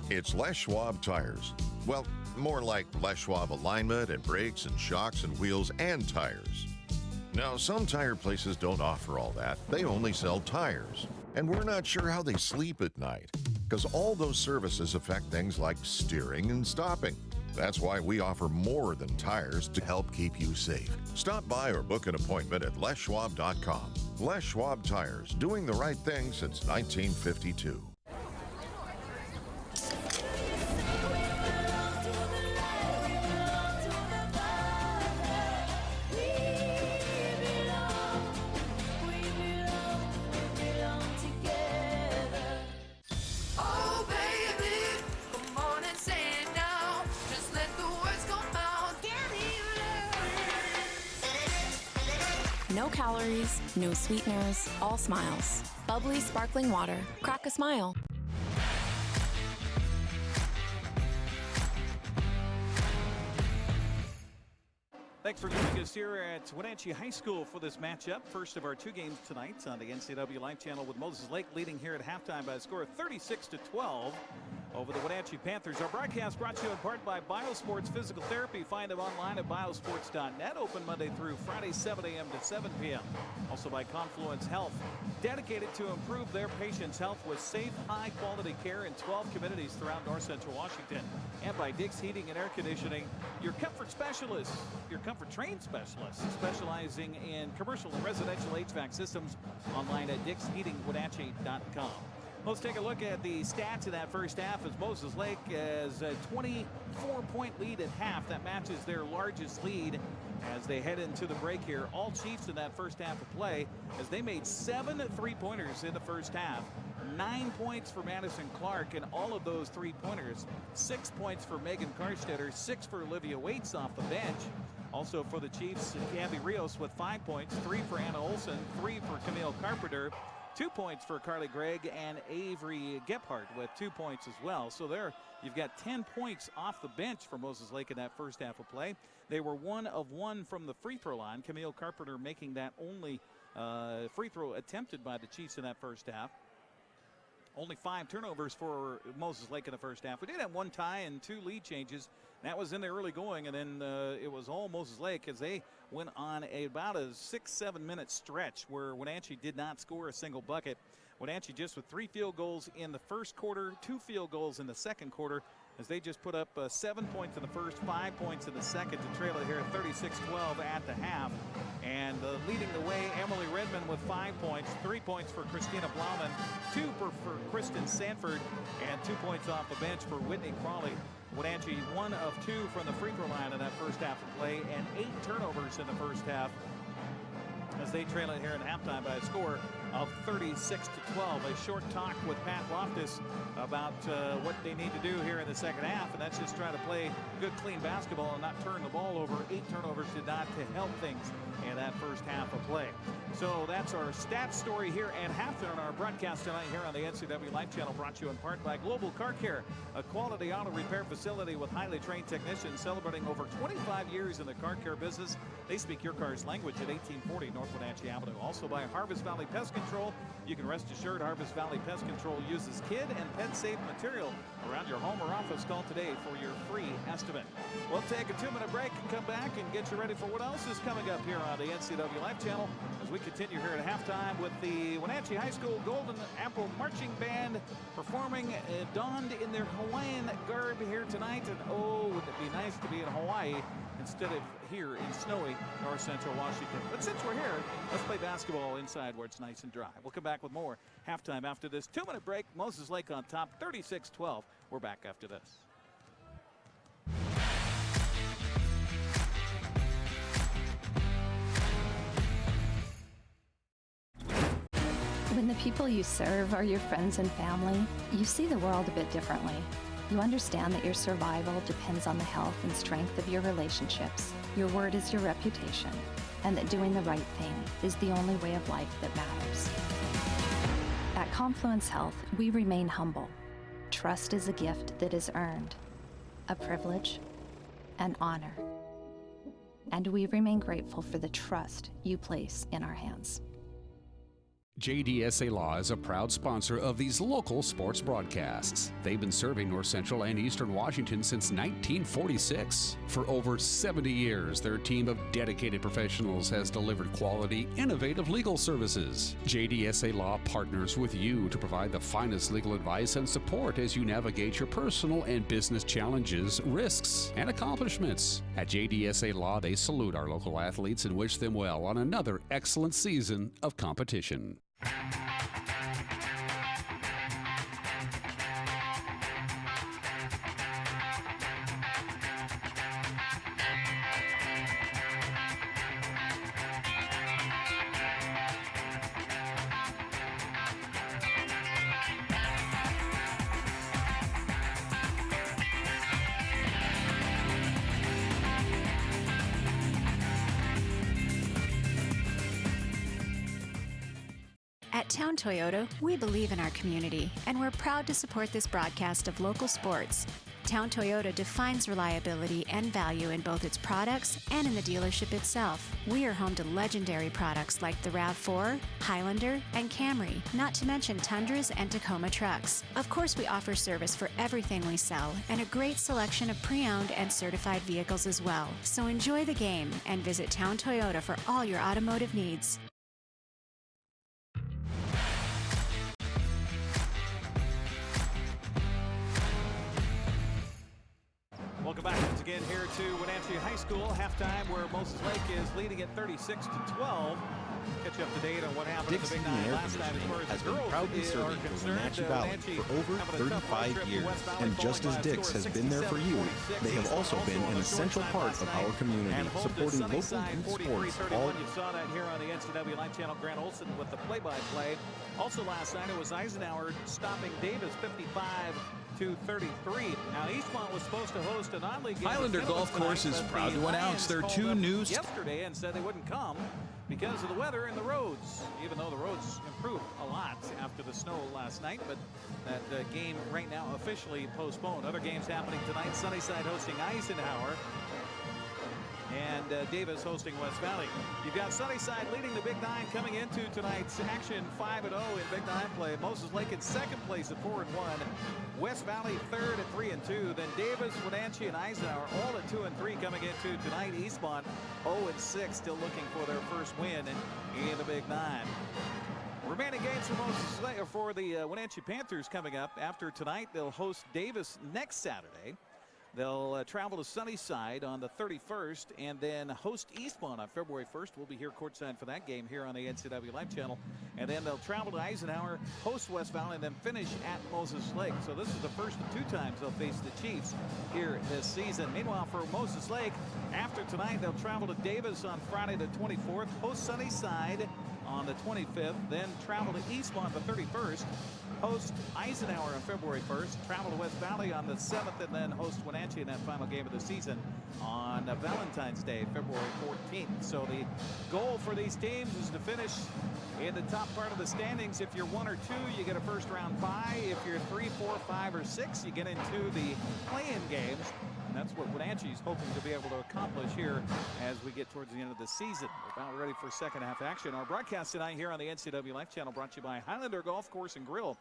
It's Les Schwab Tires. Well, more like Les Schwab alignment and brakes and shocks and wheels and tires. Now, some tire places don't offer all that. They only sell tires. And we're not sure how they sleep at night, because all those services affect things like steering and stopping. That's why we offer more than tires to help keep you safe. Stop by or book an appointment at leschwab.com. Les Schwab Tires, doing the right thing since 1952. No calories, no sweeteners, all smiles. Bubbly sparkling water. Crack a smile. Thanks for joining us here at Wenatchee High School for this matchup. First of our 2 games tonight on the NCW Live Channel, with Moses Lake leading here at halftime by a score of 36-12 over the Wenatchee Panthers. Our broadcast brought to you in part by Biosports Physical Therapy. Find them online at biosports.net. Open Monday through Friday, 7 a.m. to 7 p.m. Also by Confluence Health, dedicated to improve their patients' health with safe, high-quality care in 12 communities throughout north central Washington. And by Dick's Heating and Air Conditioning, your comfort specialist, your comfort trained specialist, specializing in commercial and residential HVAC systems. Online at dicksheatingwenatchee.com. Let's take a look at the stats in that first half, as Moses Lake has a 24-point lead at half. That matches their largest lead as they head into the break here. All Chiefs in that first half of play, as they made 7 3-pointers in the first half. 9 points for Madison Clark, and all of those 3-pointers. 6 points for Megan Karstetter, 6 for Olivia Waits off the bench. Also for the Chiefs, Gabby Rios with 5 points, 3 for Anna Olson, 3 for Camille Carpenter, 2 points for Carly Gregg, and Avery Gephardt with 2 points as well. So there you've got 10 points off the bench for Moses Lake in that first half of play. They were 1 of 1 from the free throw line. Camille Carpenter making that only free throw attempted by the Chiefs in that first half. Only 5 turnovers for Moses Lake in the first half. We did have 1 tie and 2 lead changes. That was in the early going, and then it was all Moses Lake as they went on about a 6-7 minute stretch where Wenatchee did not score a single bucket. Wenatchee just with 3 field goals in the first quarter, 2 field goals in the second quarter, as they just put up 7 points in the first, 5 points in the second to trail it here at 36-12 at the half. And leading the way, Emily Redmond with 5 points, 3 points for Christina Blauman, 2 for Kristen Sanford, and 2 points off the bench for Whitney Crawley. Wenatchee 1 of 2 from the free throw line in that first half of play, and 8 turnovers in the first half as they trail it here at halftime by a score of 36-12. A short talk with Pat Loftus about what they need to do here in the second half, and that's just try to play good, clean basketball and not turn the ball over. 8 turnovers did not to help things in that first half of play. So that's our stats story here at halftime on our broadcast tonight here on the NCW Live Channel, brought to you in part by Global Car Care, a quality auto repair facility with highly trained technicians celebrating over 25 years in the car care business. They speak your car's language at 1840 North Wenatchee Avenue. Also by Harvest Valley Pest Control. You can rest assured Harvest Valley Pest Control uses kid and pet safe material around your home or office. Call today for your free estimate. We'll take a 2-minute break and come back and get you ready for what else is coming up here on the NCW Live Channel as we continue here at halftime with the Wenatchee High School Golden Apple Marching Band performing donned in their Hawaiian garb here tonight. And oh, would it be nice to be in Hawaii instead of here in snowy North Central Washington. But since we're here, let's play basketball inside where it's nice and dry. We'll come back with more halftime after this 2-minute break. Moses Lake on top, 36-12. We're back after this. When the people you serve are your friends and family, you see the world a bit differently. You understand that your survival depends on the health and strength of your relationships. Your word is your reputation, and that doing the right thing is the only way of life that matters. At Confluence Health, we remain humble. Trust is a gift that is earned, a privilege, an honor. And we remain grateful for the trust you place in our hands. JDSA Law is a proud sponsor of these local sports broadcasts. They've been serving North Central and Eastern Washington since 1946. For over 70 years, their team of dedicated professionals has delivered quality, innovative legal services. JDSA Law partners with you to provide the finest legal advice and support as you navigate your personal and business challenges, risks, and accomplishments. At JDSA Law, they salute our local athletes and wish them well on another excellent season of competition. At Town Toyota, we believe in our community, and we're proud to support this broadcast of local sports. Town Toyota defines reliability and value in both its products and in the dealership itself. We are home to legendary products like the RAV4, Highlander, and Camry, not to mention Tundras and Tacoma trucks. Of course, we offer service for everything we sell, and a great selection of pre-owned and certified vehicles as well. So enjoy the game and visit Town Toyota for all your automotive needs. Welcome back once again here to Wenatchee High School. Halftime where Moses Lake is leading at 36-12. Catch you up to date on what happened at the Big Nine last night as far as has the been girls proudly serving are the concerned. Wenatchee Valley for over 35 years. And just as Dix has been there for you, they have also been an essential part of our community, supporting local youth sports. You saw that here on the NCW Live Channel. Grant Olson with the play-by-play. Also last night it was Eisenhower stopping Davis 55-33. Now Eastmont was supposed to host an oddly game. Highlander Golf Course is proud to announce their two new yesterday and said they wouldn't come because of the weather and the roads, even though the roads improved a lot after the snow last night. But that game right now officially postponed. Other games happening tonight. Sunnyside hosting Eisenhower, and Davis hosting West Valley. You've got Sunnyside leading the Big Nine coming into tonight's action 5-0 in Big Nine play. Moses Lake in second place at 4-1. West Valley third at 3-2. Then Davis, Wenatchee, and Eisenhower all at 2-3 coming into tonight. Eastmont 0-6, still looking for their first win in the Big Nine. Remaining games for Moses Lake, for the Wenatchee Panthers coming up after tonight. They'll host Davis next Saturday. They'll travel to Sunnyside on the 31st and then host Eastmont on February 1st. We'll be here courtside for that game here on the NCW Live Channel. And then they'll travel to Eisenhower, host West Valley, and then finish at Moses Lake. So this is the first of 2 times they'll face the Chiefs here this season. Meanwhile, for Moses Lake, after tonight, they'll travel to Davis on Friday the 24th, host Sunnyside on the 25th, then travel to Eastmont the 31st, host Eisenhower on February 1st, travel to West Valley on the 7th, and then host Wenatchee in that final game of the season on Valentine's Day, February 14th. So the goal for these teams is to finish in the top part of the standings. If you're 1 or 2, you get a first round bye. If you're 3, 4, 5, or 6, you get into the play-in games. And that's what Wenatchee's hoping to be able to accomplish here as we get towards the end of the season. We're about ready for second half action. Our broadcast tonight here on the NCW Life Channel brought to you by Highlander Golf Course and Grill.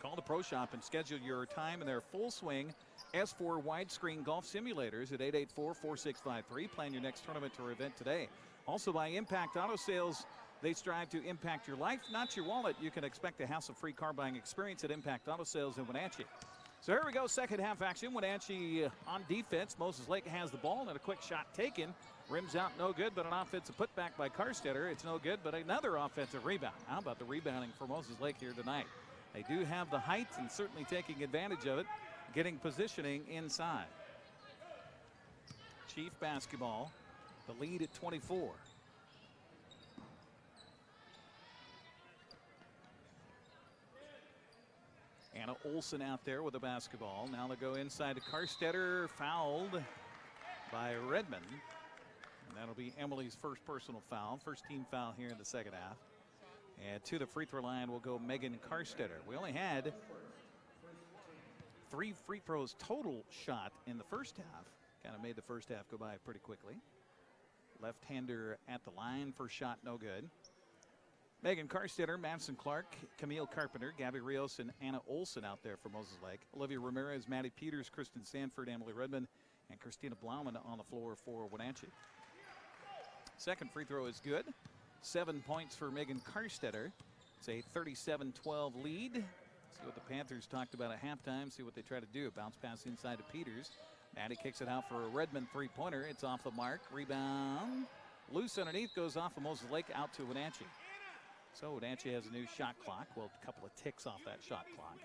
Call the Pro Shop and schedule your time in their full swing S4 widescreen golf simulators at 884-4653. Plan your next tournament or event today. Also by Impact Auto Sales. They strive to impact your life, not your wallet. You can expect a hassle-free car buying experience at Impact Auto Sales in Wenatchee. So here we go, second half action. Wenatchee on defense. Moses Lake has the ball and a quick shot taken. Rims out, no good, but an offensive putback by Carstetter. It's no good, but another offensive rebound. How about the rebounding for Moses Lake here tonight? They do have the height and certainly taking advantage of it, getting positioning inside. Chief basketball, the lead at 24. Anna Olson out there with the basketball. Now they go inside to Carstetter, fouled by Redmond. And that'll be Emily's first personal foul, first team foul here in the second half. And to the free throw line will go Megan Carstetter. We only had 3 free throws total shot in the first half. Kind of made the first half go by pretty quickly. Left-hander at the line, first shot no good. Megan Carstetter, Madison Clark, Camille Carpenter, Gabby Rios, and Anna Olson out there for Moses Lake. Olivia Ramirez, Maddie Peters, Kristen Sanford, Emily Redmond, and Christina Blauman on the floor for Wenatchee. Second free throw is good. 7 points for Megan Carstetter. It's a 37-12 lead. See what the Panthers talked about at halftime. See what they try to do. Bounce pass inside to Peters. Maddie kicks it out for a Redmond three-pointer. It's off the mark. Rebound. Loose underneath. Goes off of Moses Lake out to Wenatchee. So Wenatchee has a new shot clock. Well, a couple of ticks off that shot clock.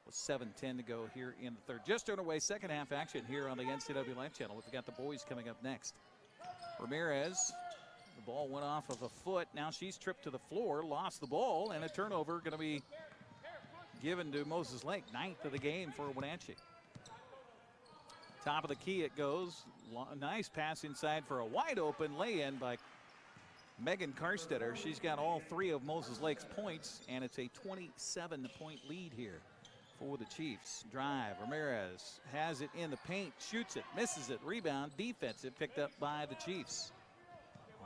With 7:10 to go here in the third. Just underway, second half action here on the NCW Life Channel. We've got the boys coming up next. Ramirez, the ball went off of a foot. Now she's tripped to the floor, lost the ball, and a turnover going to be given to Moses Lake. 9th of the game for Wenatchee. Top of the key it goes. Nice pass inside for a wide open lay-in by Megan Carstetter. She's got all 3 of Moses Lake's points, and it's a 27-point lead here for the Chiefs. Drive, Ramirez has it in the paint, shoots it, misses it, rebound, defensive, picked up by the Chiefs.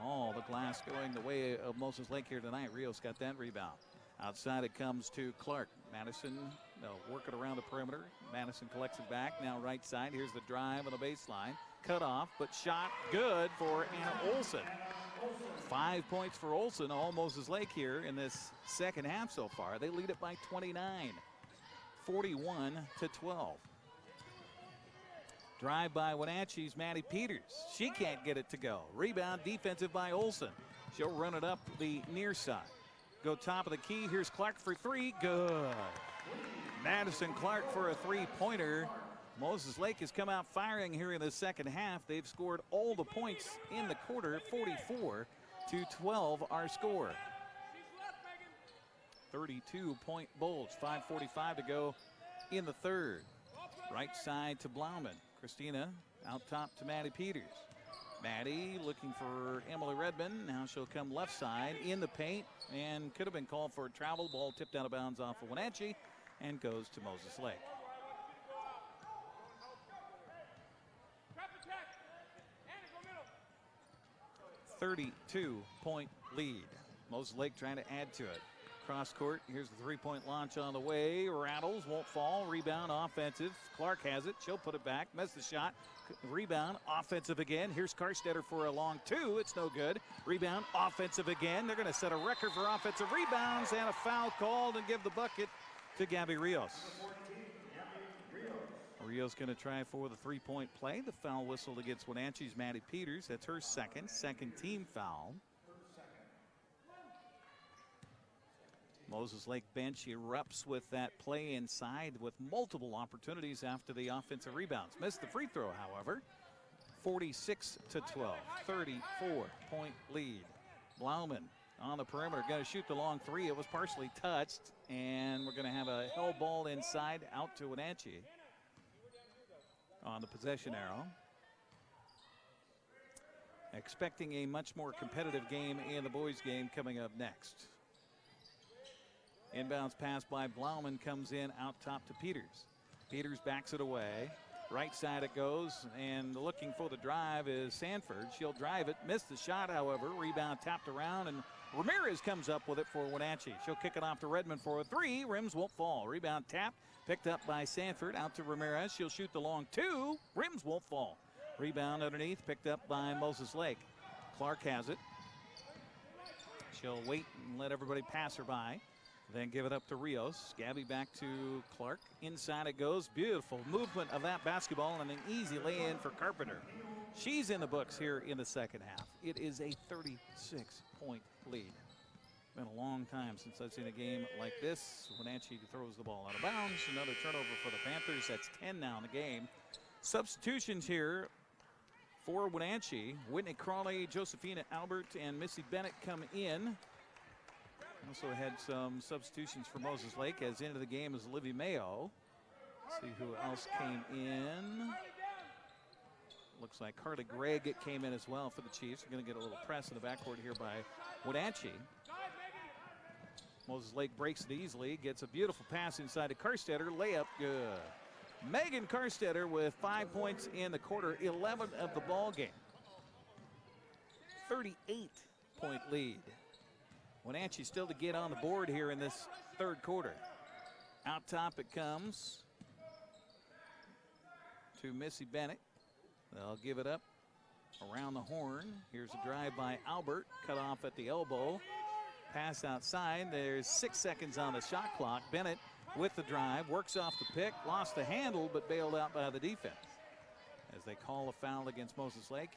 All the glass going the way of Moses Lake here tonight. Rios got that rebound. Outside it comes to Clark. Madison, they'll work it around the perimeter. Madison collects it back, now right side. Here's the drive on the baseline. Cut off, but shot good for Anna Olson. 5 points for Olson, all Moses Lake here in this second half so far. They lead it by 29, 41-12. Drive by Wenatchee's Maddie Peters. She can't get it to go. Rebound defensive by Olson. She'll run it up the near side. Go top of the key. Here's Clark for 3. Good. Madison Clark for a three-pointer. Moses Lake has come out firing here in the second half. They've scored all the points in the quarter. 44-12 our score. 32-point Bulls. 5:45 to go in the third. Right side to Blauman. Christina out top to Maddie Peters. Maddie looking for Emily Redmond. Now she'll come left side in the paint and could have been called for a travel. Ball tipped out of bounds off of Wenatchee and goes to Moses Lake. 32-point lead. Moses Lake trying to add to it. Cross court, here's the three-point launch on the way. Rattles, won't fall. Rebound, offensive. Clark has it. She'll put it back. Missed the shot. Rebound, offensive again. Here's Carstetter for a long 2. It's no good. Rebound, offensive again. They're going to set a record for offensive rebounds and a foul called and give the bucket to Gabby Rios. Rios going to try for the three-point play. The foul whistle against Wenatchee's Maddie Peters. That's her second team foul. Moses Lake bench erupts with that play inside with multiple opportunities after the offensive rebounds. Missed the free throw, however. 46-12, 34-point lead. Blauman on the perimeter. Going to shoot the long three. It was partially touched, and we're going to have a held ball inside out to Wenatchee on the possession arrow. Expecting a much more competitive game in the boys' game coming up next. Inbounds pass by Blauman comes in out top to Peters. Peters backs it away. Right side it goes, and looking for the drive is Sanford. She'll drive it, missed the shot, however. Rebound tapped around, and Ramirez comes up with it for Wenatchee. She'll kick it off to Redmond for a three. Rims won't fall. Rebound tapped, picked up by Sanford, out to Ramirez. She'll shoot the long two. Rims won't fall. Rebound underneath, picked up by Moses Lake. Clark has it. She'll wait and let everybody pass her by. Then give it up to Rios. Gabby back to Clark. Inside it goes. Beautiful movement of that basketball and an easy lay-in for Carpenter. She's in the books here in the second half. It is a 36-point lead. Been a long time since I've seen a game like this. Wenatchee throws the ball out of bounds. Another turnover for the Panthers. That's 10 now in the game. Substitutions here for Wenatchee. Whitney Crawley, Josephina Albert, and Missy Bennett come in. Also had some substitutions for Moses Lake, as into the game is Olivia Mayo. See who else came in. Looks like Carly Gregg came in as well for the Chiefs. We're going to get a little press in the backcourt here by Wenatchee. Moses Lake breaks it easily, gets a beautiful pass inside to Karstetter. Layup good. Megan Karstetter with 5 points in the quarter, 11 of the ball game. 38-point lead. Wenatchee still to get on the board here in this third quarter. Out top it comes to Missy Bennett. They'll give it up around the horn. Here's a drive by Albert, cut off at the elbow. Pass outside. There's 6 seconds on the shot clock. Bennett with the drive, works off the pick, lost the handle, but bailed out by the defense as they call a foul against Moses Lake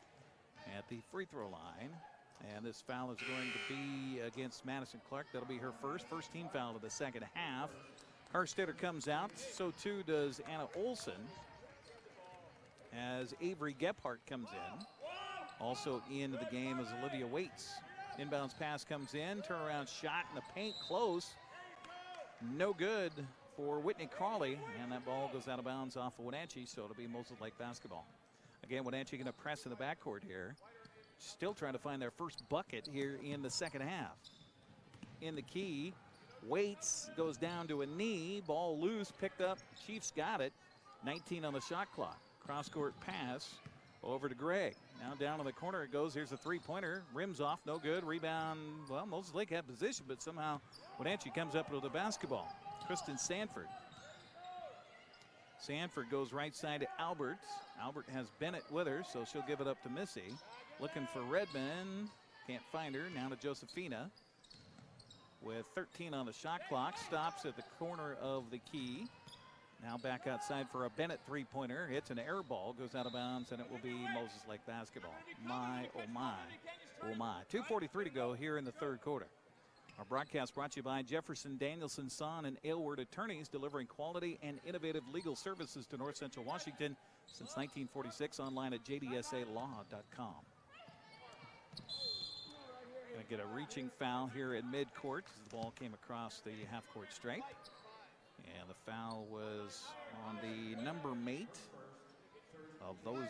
at the free throw line. And this foul is going to be against Madison Clark. That'll be her first team foul of the second half. Karstetter comes out, so too does Anna Olson, as Avery Gephardt comes in. Also into the game is Olivia Waits. Inbounds pass comes in, turnaround shot in the paint, close. No good for Whitney Crawley, and that ball goes out of bounds off of Wenatchee, so it'll be Moses Lake basketball. Again, Wenatchee going to press in the backcourt here. Still trying to find their first bucket here in the second half. In the key, Waits goes down to a knee, ball loose, picked up, Chiefs got it. 19 on the shot clock. Cross-court pass over to Gregg. Now down in the corner it goes. Here's a three-pointer. Rims off, no good. Rebound, well, Moses Lake had position, but somehow Wenatchee comes up with the basketball. Kristen Sanford. Sanford goes right side to Albert. Albert has Bennett with her, so she'll give it up to Missy. Looking for Redmond. Can't find her. Now to Josephina. With 13 on the shot clock. Stops at the corner of the key. Now back outside for a Bennett three-pointer. Hits an air ball. Goes out of bounds, and it will be Moses Lake basketball. My, oh my, oh my. 2:43 to go here in the third quarter. Our broadcast brought to you by Jefferson, Danielson, Son, and Aylward Attorneys, delivering quality and innovative legal services to North Central Washington since 1946. Online at jdsalaw.com. Going to get a reaching foul here at midcourt as the ball came across the half-court stripe. And the foul was on the number mate of those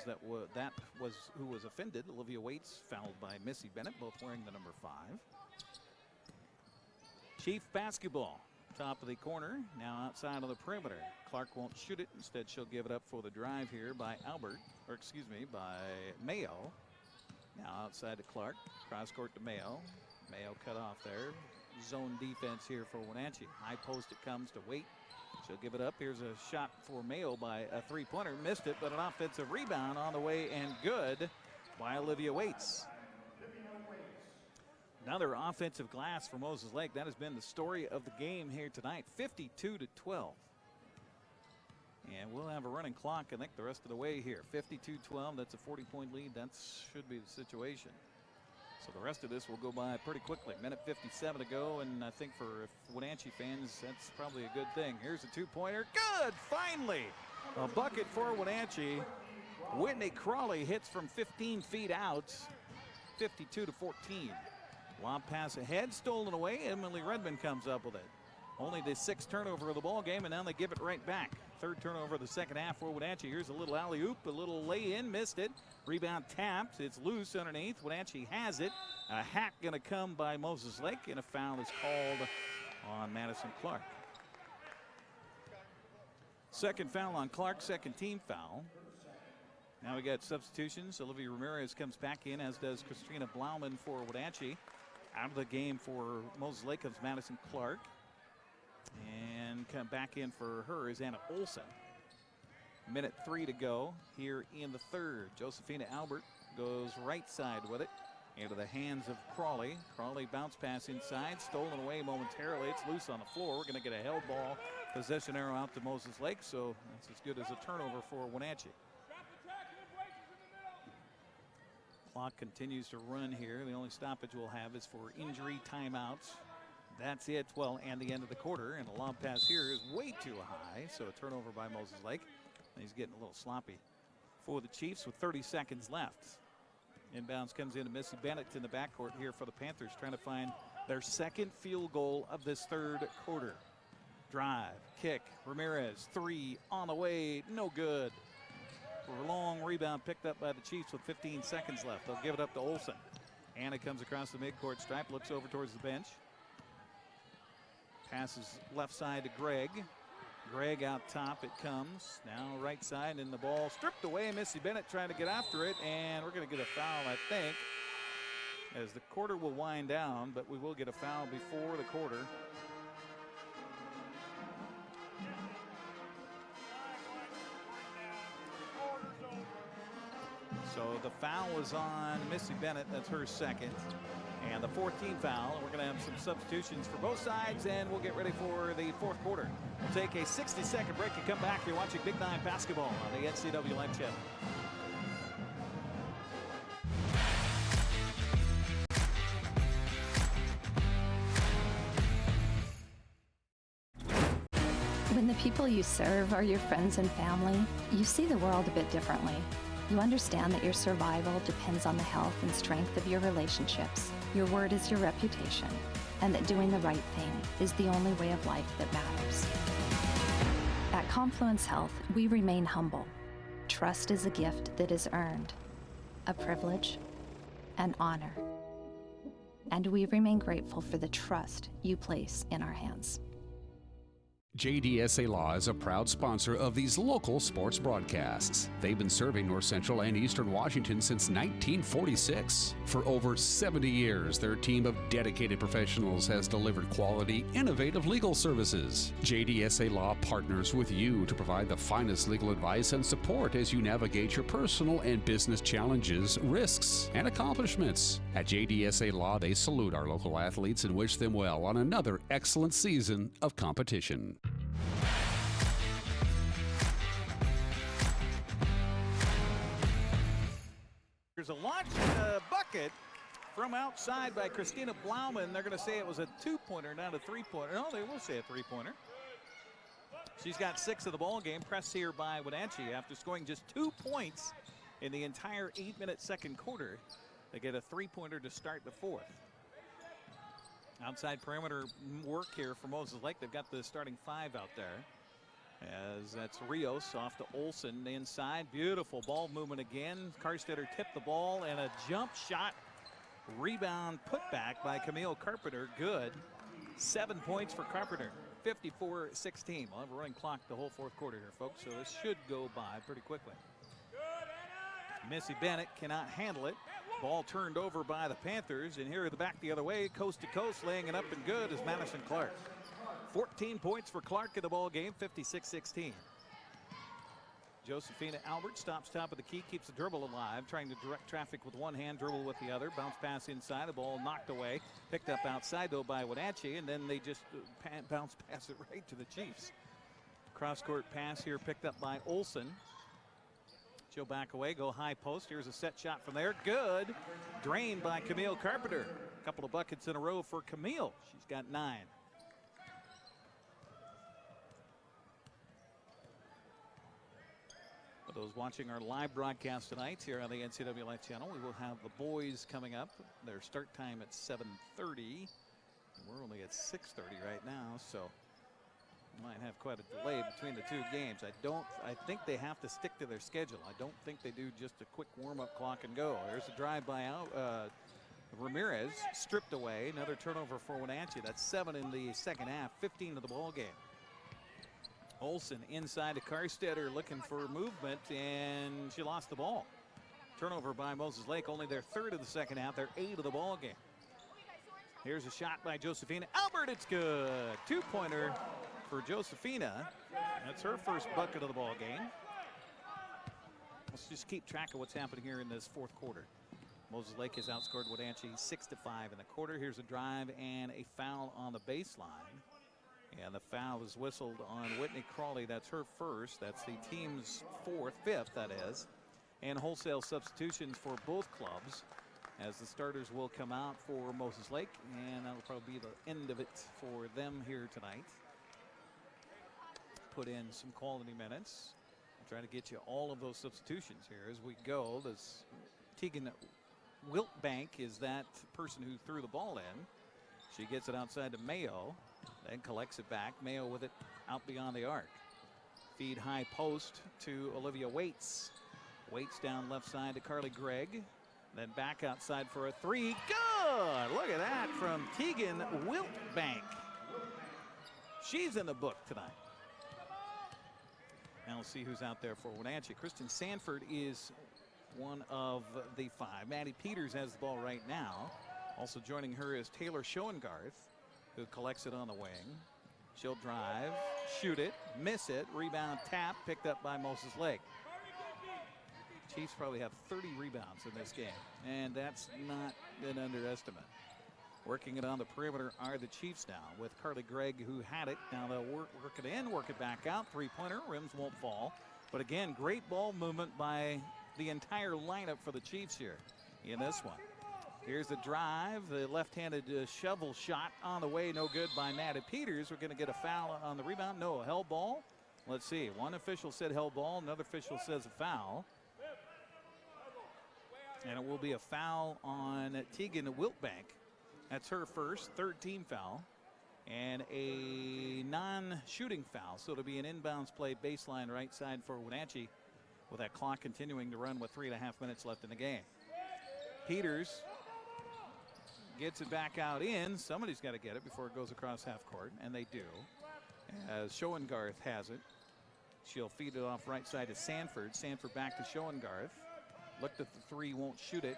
who was offended. Olivia Waits fouled by Missy Bennett, both wearing the number 5. Chief basketball, top of the corner, now outside of the perimeter. Clark won't shoot it. Instead, she'll give it up for the drive here by by Mayo. Now outside to Clark, cross court to Mayo. Mayo cut off there. Zone defense here for Wenatchee. High post it comes to Waite. She'll give it up. Here's a shot for Mayo by a three-pointer. Missed it, but an offensive rebound on the way and good by Olivia Waits. Another offensive glass for Moses Lake. That has been the story of the game here tonight. 52-12. And we'll have a running clock, I think, the rest of the way here. 52-12, that's a 40-point lead. That should be the situation. So the rest of this will go by pretty quickly. Minute 57 to go, and I think for Wenatchee fans, that's probably a good thing. Here's a two-pointer. Good! Finally! A bucket for Wenatchee. Whitney Crawley hits from 15 feet out. 52-14. Lob pass ahead, stolen away. Emily Redmond comes up with it. Only the 6th turnover of the ball game, and now they give it right back. 3rd turnover of the second half for Wenatchee. Here's a little alley-oop, a little lay-in, missed it. Rebound tapped. It's loose underneath. Wenatchee has it. A hack going to come by Moses Lake, and a foul is called on Madison Clark. Second foul on Clark, second team foul. Now we got substitutions. Olivia Ramirez comes back in, as does Christina Blauman for Wenatchee. Out of the game for Moses Lake comes Madison Clark. And come back in for her is Anna Olson. Minute 3 to go here in the 3rd. Josephina Albert goes right side with it into the hands of Crawley. Crawley bounce pass inside, stolen away momentarily. It's loose on the floor. We're going to get a held ball. Possession arrow out to Moses Lake, so that's as good as a turnover for Wenatchee. Clock continues to run here. The only stoppage we'll have is for injury timeouts. That's it. Well, and the end of the quarter. And a lob pass here is way too high. So a turnover by Moses Lake. And he's getting a little sloppy for the Chiefs with 30 seconds left. Inbounds comes into Missy Bennett in the backcourt here for the Panthers, trying to find their 2nd field goal of this 3rd quarter. Drive, kick, Ramirez, 3 on the way, no good. Long rebound picked up by the Chiefs with 15 seconds left. They'll give it up to Olsen. Anna comes across the midcourt stripe, looks over towards the bench. Passes left side to Gregg. Gregg out top, it comes. Now right side, and the ball stripped away. Missy Bennett trying to get after it, and we're going to get a foul, I think, as the quarter will wind down, but we will get a foul before the quarter. So the foul was on Missy Bennett. That's her 2nd. And the 4th team foul. We're going to have some substitutions for both sides, and we'll get ready for the 4th quarter. We'll take a 60-second break and come back. You're watching Big 9 basketball on the NCW Live Channel. When the people you serve are your friends and family, you see the world a bit differently. You understand that your survival depends on the health and strength of your relationships. Your word is your reputation, and that doing the right thing is the only way of life that matters. At Confluence Health, we remain humble. Trust is a gift that is earned, a privilege, an honor. And we remain grateful for the trust you place in our hands. JDSA Law is a proud sponsor of these local sports broadcasts. They've been serving North Central and Eastern Washington since 1946. For over 70 years, their team of dedicated professionals has delivered quality, innovative legal services. JDSA Law partners with you to provide the finest legal advice and support as you navigate your personal and business challenges, risks, and accomplishments. At JDSA Law, they salute our local athletes and wish them well on another excellent season of competition. There's a launch in the bucket from outside by Christina Blauman. They're going to say it was a 2-pointer, not a 3-pointer. No, they will say a 3-pointer. She's got 6 of the ball game. Press here by Wenatchee after scoring just 2 points in the entire 8-minute second quarter. They get a 3-pointer to start the 4th. Outside perimeter work here for Moses Lake. They've got the starting 5 out there. As that's Rios off to Olsen inside. Beautiful ball movement again. Karstetter tipped the ball, and a jump shot rebound put back by Camille Carpenter. Good. 7 points for Carpenter. 54-16. We'll have a running clock the whole 4th quarter here, folks, so this should go by pretty quickly. Missy Bennett cannot handle it. Ball turned over by the Panthers, and here at the back the other way, coast to coast, laying it up and good is Madison Clark. 14 points for Clark in the ball game, 56-16. Josephina Albert stops top of the key, keeps the dribble alive, trying to direct traffic with one hand, dribble with the other. Bounce pass inside, the ball knocked away. Picked up outside, though, by Wenatchee, and then they just bounce pass it right to the Chiefs. Cross-court pass here picked up by Olsen. She'll back away, go high post. Here's a set shot from there. Good. Drained by Camille Carpenter. A couple of buckets in a row for Camille. She's got 9. For those watching our live broadcast tonight here on the NCW Life Channel, we will have the boys coming up. Their start time at 7:30. We're only at 6:30 right now, so might have quite a delay between the two games. I think they have to stick to their schedule. I don't think they do just a quick warm-up clock and go. There's a drive by Ramirez, stripped away. Another turnover for Wenatchee. That's 7 in the second half, 15 to the ball game. Olsen inside to Karstetter looking for movement, and she lost the ball. Turnover by Moses Lake, only their 3rd of the second half. They're 8 of the ball game. Here's a shot by Josephina Albert. It's good. 2-pointer for Josephina. That's her first bucket of the ball game. Let's just keep track of what's happening here in this 4th quarter. Moses Lake has outscored Wenatchee 6-5 in the quarter. Here's a drive and a foul on the baseline. And the foul is whistled on Whitney Crawley. That's her first. That's the team's 5th, that is. And wholesale substitutions for both clubs, as the starters will come out for Moses Lake, and that'll probably be the end of it for them here tonight. Put in some quality minutes. I'll try to get you all of those substitutions here as we go. This Tegan Wiltbank is that person who threw the ball in. She gets it outside to Mayo, then collects it back. Mayo with it out beyond the arc. Feed high post to Olivia Waits. Waits down left side to Carly Gregg. Then back outside for a 3. Good! Look at that from Tegan Wiltbank. She's in the book tonight. Now we'll see who's out there for Wenatchee. Kristen Sanford is one of the 5. Maddie Peters has the ball right now. Also joining her is Taylor Schoengarth, who collects it on the wing. She'll drive, shoot it, miss it, rebound, tap, picked up by Moses Lake. Chiefs probably have 30 rebounds in this game, and that's not an underestimate. Working it on the perimeter are the Chiefs now with Carly Gregg, who had it. Now they'll work it in, work it back out. 3-pointer, rims won't fall. But again, great ball movement by the entire lineup for the Chiefs here in this one. Here's the drive, the left-handed shovel shot on the way, no good by Maddie Peters. We're going to get a foul on the rebound. No, a held ball. Let's see. One official said held ball, another official says a foul. And it will be a foul on Tegan Wiltbank. That's her first, 3rd team foul, and a non-shooting foul. So it'll be an inbounds play baseline right side for Wenatchee, with that clock continuing to run with 3.5 minutes left in the game. Peters gets it back out in. Somebody's got to get it before it goes across half court, and they do. As Schoengarth has it. She'll feed it off right side to Sanford. Sanford back to Schoengarth. Looked at the 3, won't shoot it.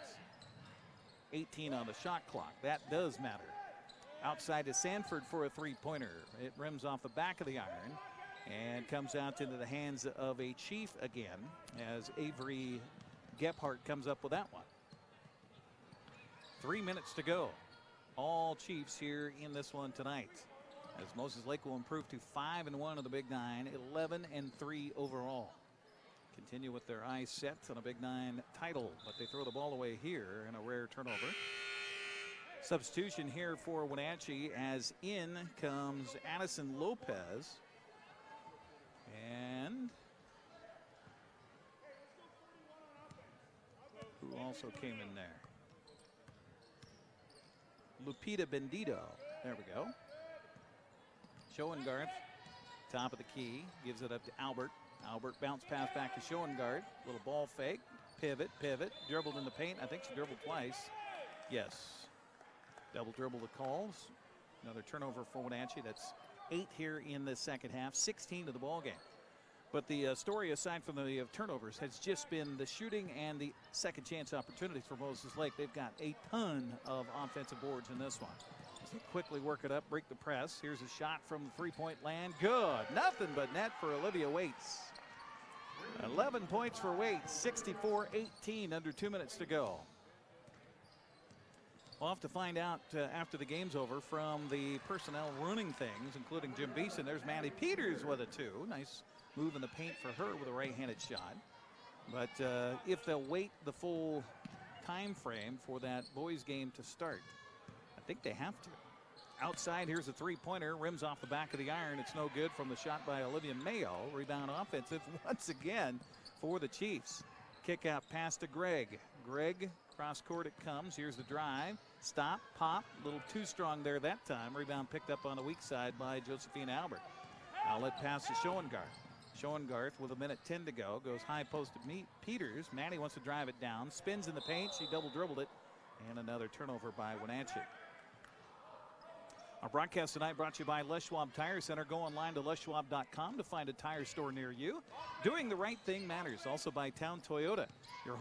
18 on the shot clock. That does matter. Outside to Sanford for a 3-pointer. It rims off the back of the iron and comes out into the hands of a Chief again as Avery Gephardt comes up with that one. 3 minutes to go. All Chiefs here in this one tonight, as Moses Lake will improve to 5-1 of the Big Nine, 11-3 overall. Continue with their eyes set on a Big Nine title, but they throw the ball away here in a rare turnover. Substitution here for Wenatchee, as in comes Addison Lopez. And who also came in there? Lupita Bendito. There we go. Schoengarth, top of the key, gives it up to Albert. Albert bounce pass back to Schoengarth. Little ball fake. Pivot. Dribbled in the paint. I think she dribbled twice. Yes. Double dribble the calls. Another turnover for Wenatchee. That's 8 here in the second half. 16 to the ball game. But the story, aside from the turnovers, has just been the shooting and the second chance opportunities for Moses Lake. They've got a ton of offensive boards in this one. As they quickly work it up, break the press. Here's a shot from the three-point land. Good. Nothing but net for Olivia Waits. 11 points for Waits. 64-18, under 2 minutes to go. We'll have to find out after the game's over from the personnel running things, including Jim Beeson. There's Maddie Peters with a 2. Nice move in the paint for her with a right-handed shot. But if they'll wait the full time frame for that boys game to start, I think they have to. Outside, here's a three-pointer, rims off the back of the iron. It's no good from the shot by Olivia Mayo. Rebound offensive once again for the Chiefs. Kick out pass to Greg. Greg, cross court it comes. Here's the drive. Stop, pop, a little too strong there that time. Rebound picked up on the weak side by Josephine Albert. Outlet pass to Schoengarth. Schoengarth with 1:10 to go. Goes high post to Peters. Maddie wants to drive it down. Spins in the paint. She double dribbled it. And another turnover by Wenatchee. Our broadcast tonight brought to you by Les Schwab Tire Center. Go online to leschwab.com to find a tire store near you. Doing the right thing matters. Also by Town Toyota, your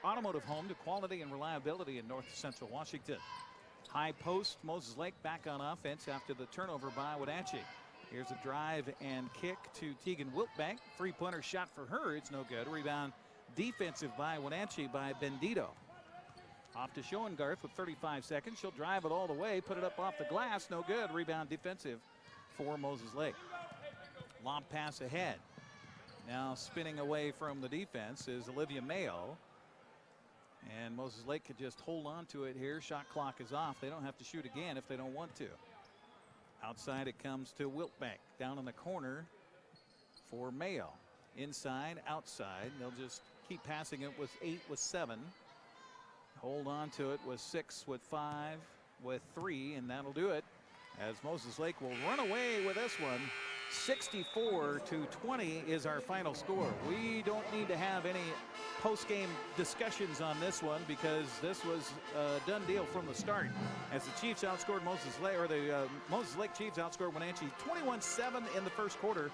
automotive home to quality and reliability in North Central Washington. High post, Moses Lake back on offense after the turnover by Wenatchee. Here's a drive and kick to Tegan Wiltbank. Three-pointer shot for her. It's no good. Rebound defensive by Wenatchee by Bendito. Off to Schoengarth with 35 seconds. She'll drive it all the way, put it up off the glass. No good. Rebound defensive for Moses Lake. Lob pass ahead. Now spinning away from the defense is Olivia Mayo. And Moses Lake could just hold on to it here. Shot clock is off. They don't have to shoot again if they don't want to. Outside it comes to Wiltbank. Down in the corner for Mayo. Inside, outside. They'll just keep passing it with 8, with 7. Hold on to it with 6, with 5, with 3, and that'll do it as Moses Lake will run away with this one. 64-20 is our final score. We don't need to have any post-game discussions on this one because this was a done deal from the start. As the Chiefs outscored Moses Lake, or the Moses Lake Chiefs outscored Wenatchee 21-7 in the first quarter,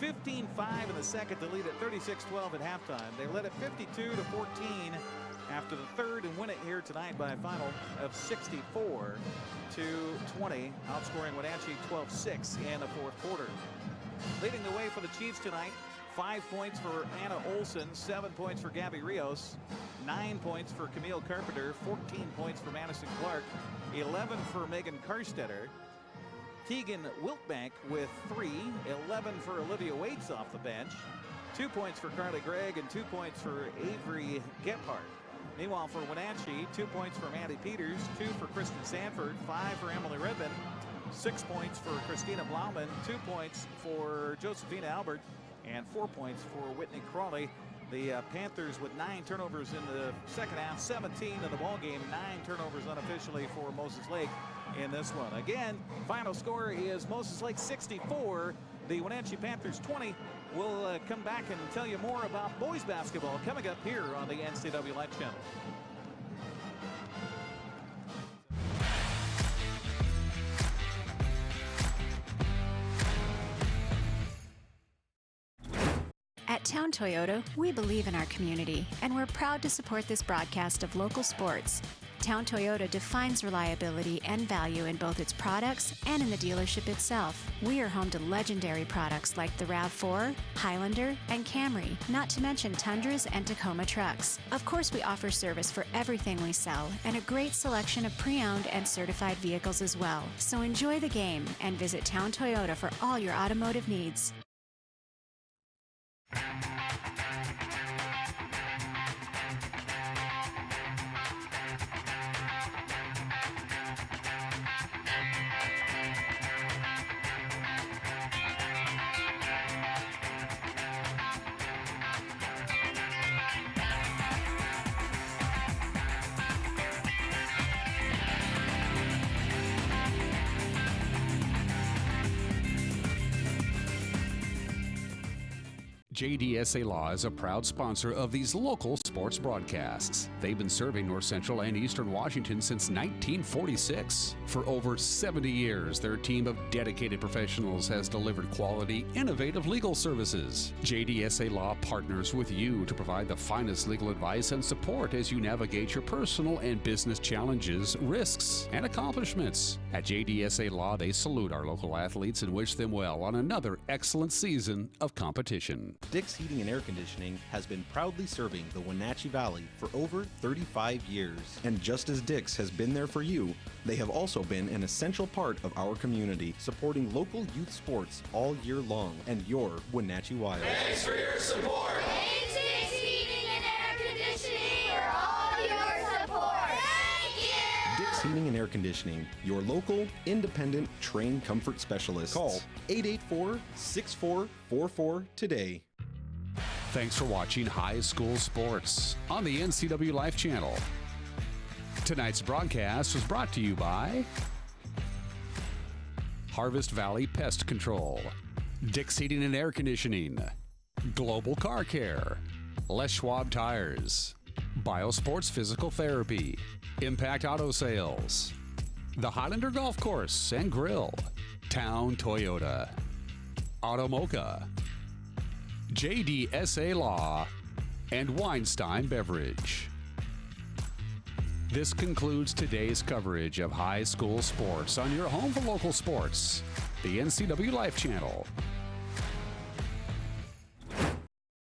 15-5 in the second to lead at 36-12 at halftime. They led at 52-14 after the third and win it here tonight by a final of 64-20, outscoring Wenatchee 12-6 in the fourth quarter. Leading the way for the Chiefs tonight, 5 points for Anna Olson, 7 points for Gabby Rios, 9 points for Camille Carpenter, 14 points for Madison Clark, 11 for Megan Karstetter. Tegan Wiltbank with 3, 11 for Olivia Waits off the bench, 2 points for Carly Gregg, and 2 points for Avery Gephardt. Meanwhile, for Wenatchee, 2 points for Maddie Peters, 2 for Kristen Sanford, 5 for Emily Redmond, 6 points for Christina Blauman, 2 points for Josephina Albert, and 4 points for Whitney Crawley. The Panthers with 9 turnovers in the second half, 17 in the ball game, 9 turnovers unofficially for Moses Lake in this one. Again, final score is Moses Lake 64, the Wenatchee Panthers 20. We'll come back and tell you more about boys basketball coming up here on the NCW Life Channel. At Town Toyota, we believe in our community, and we're proud to support this broadcast of local sports. Town Toyota defines reliability and value in both its products and in the dealership itself. We are home to legendary products like the RAV4, Highlander, and Camry, not to mention Tundras and Tacoma trucks. Of course, we offer service for everything we sell and a great selection of pre-owned and certified vehicles as well. So enjoy the game and visit Town Toyota for all your automotive needs. JDSA Law is a proud sponsor of these local sports broadcasts. They've been serving North Central and Eastern Washington since 1946. For over 70 years, their team of dedicated professionals has delivered quality, innovative legal services. JDSA Law partners with you to provide the finest legal advice and support as you navigate your personal and business challenges, risks, and accomplishments. At JDSA Law, they salute our local athletes and wish them well on another excellent season of competition. Dick's Heating and Air Conditioning has been proudly serving the Wenatchee Valley for over 35 years. And just as Dick's has been there for you, they have also been an essential part of our community, supporting local youth sports all year long and your Wenatchee Wild. Thanks for your support. Thanks, Dick's Heating and Air Conditioning, for all your support. Thank you. Dick's Heating and Air Conditioning, your local, independent, trained comfort specialist. Call 884-6444 today. Thanks for watching High School Sports on the NCW Life Channel. Tonight's broadcast was brought to you by Harvest Valley Pest Control, Dick's Heating and Air Conditioning, Global Car Care, Les Schwab Tires, Biosports Physical Therapy, Impact Auto Sales, the Highlander Golf Course and Grill, Town Toyota, Automocha, JDSA Law, and Weinstein Beverage. This concludes today's coverage of high school sports on your home for local sports, the NCW Life Channel.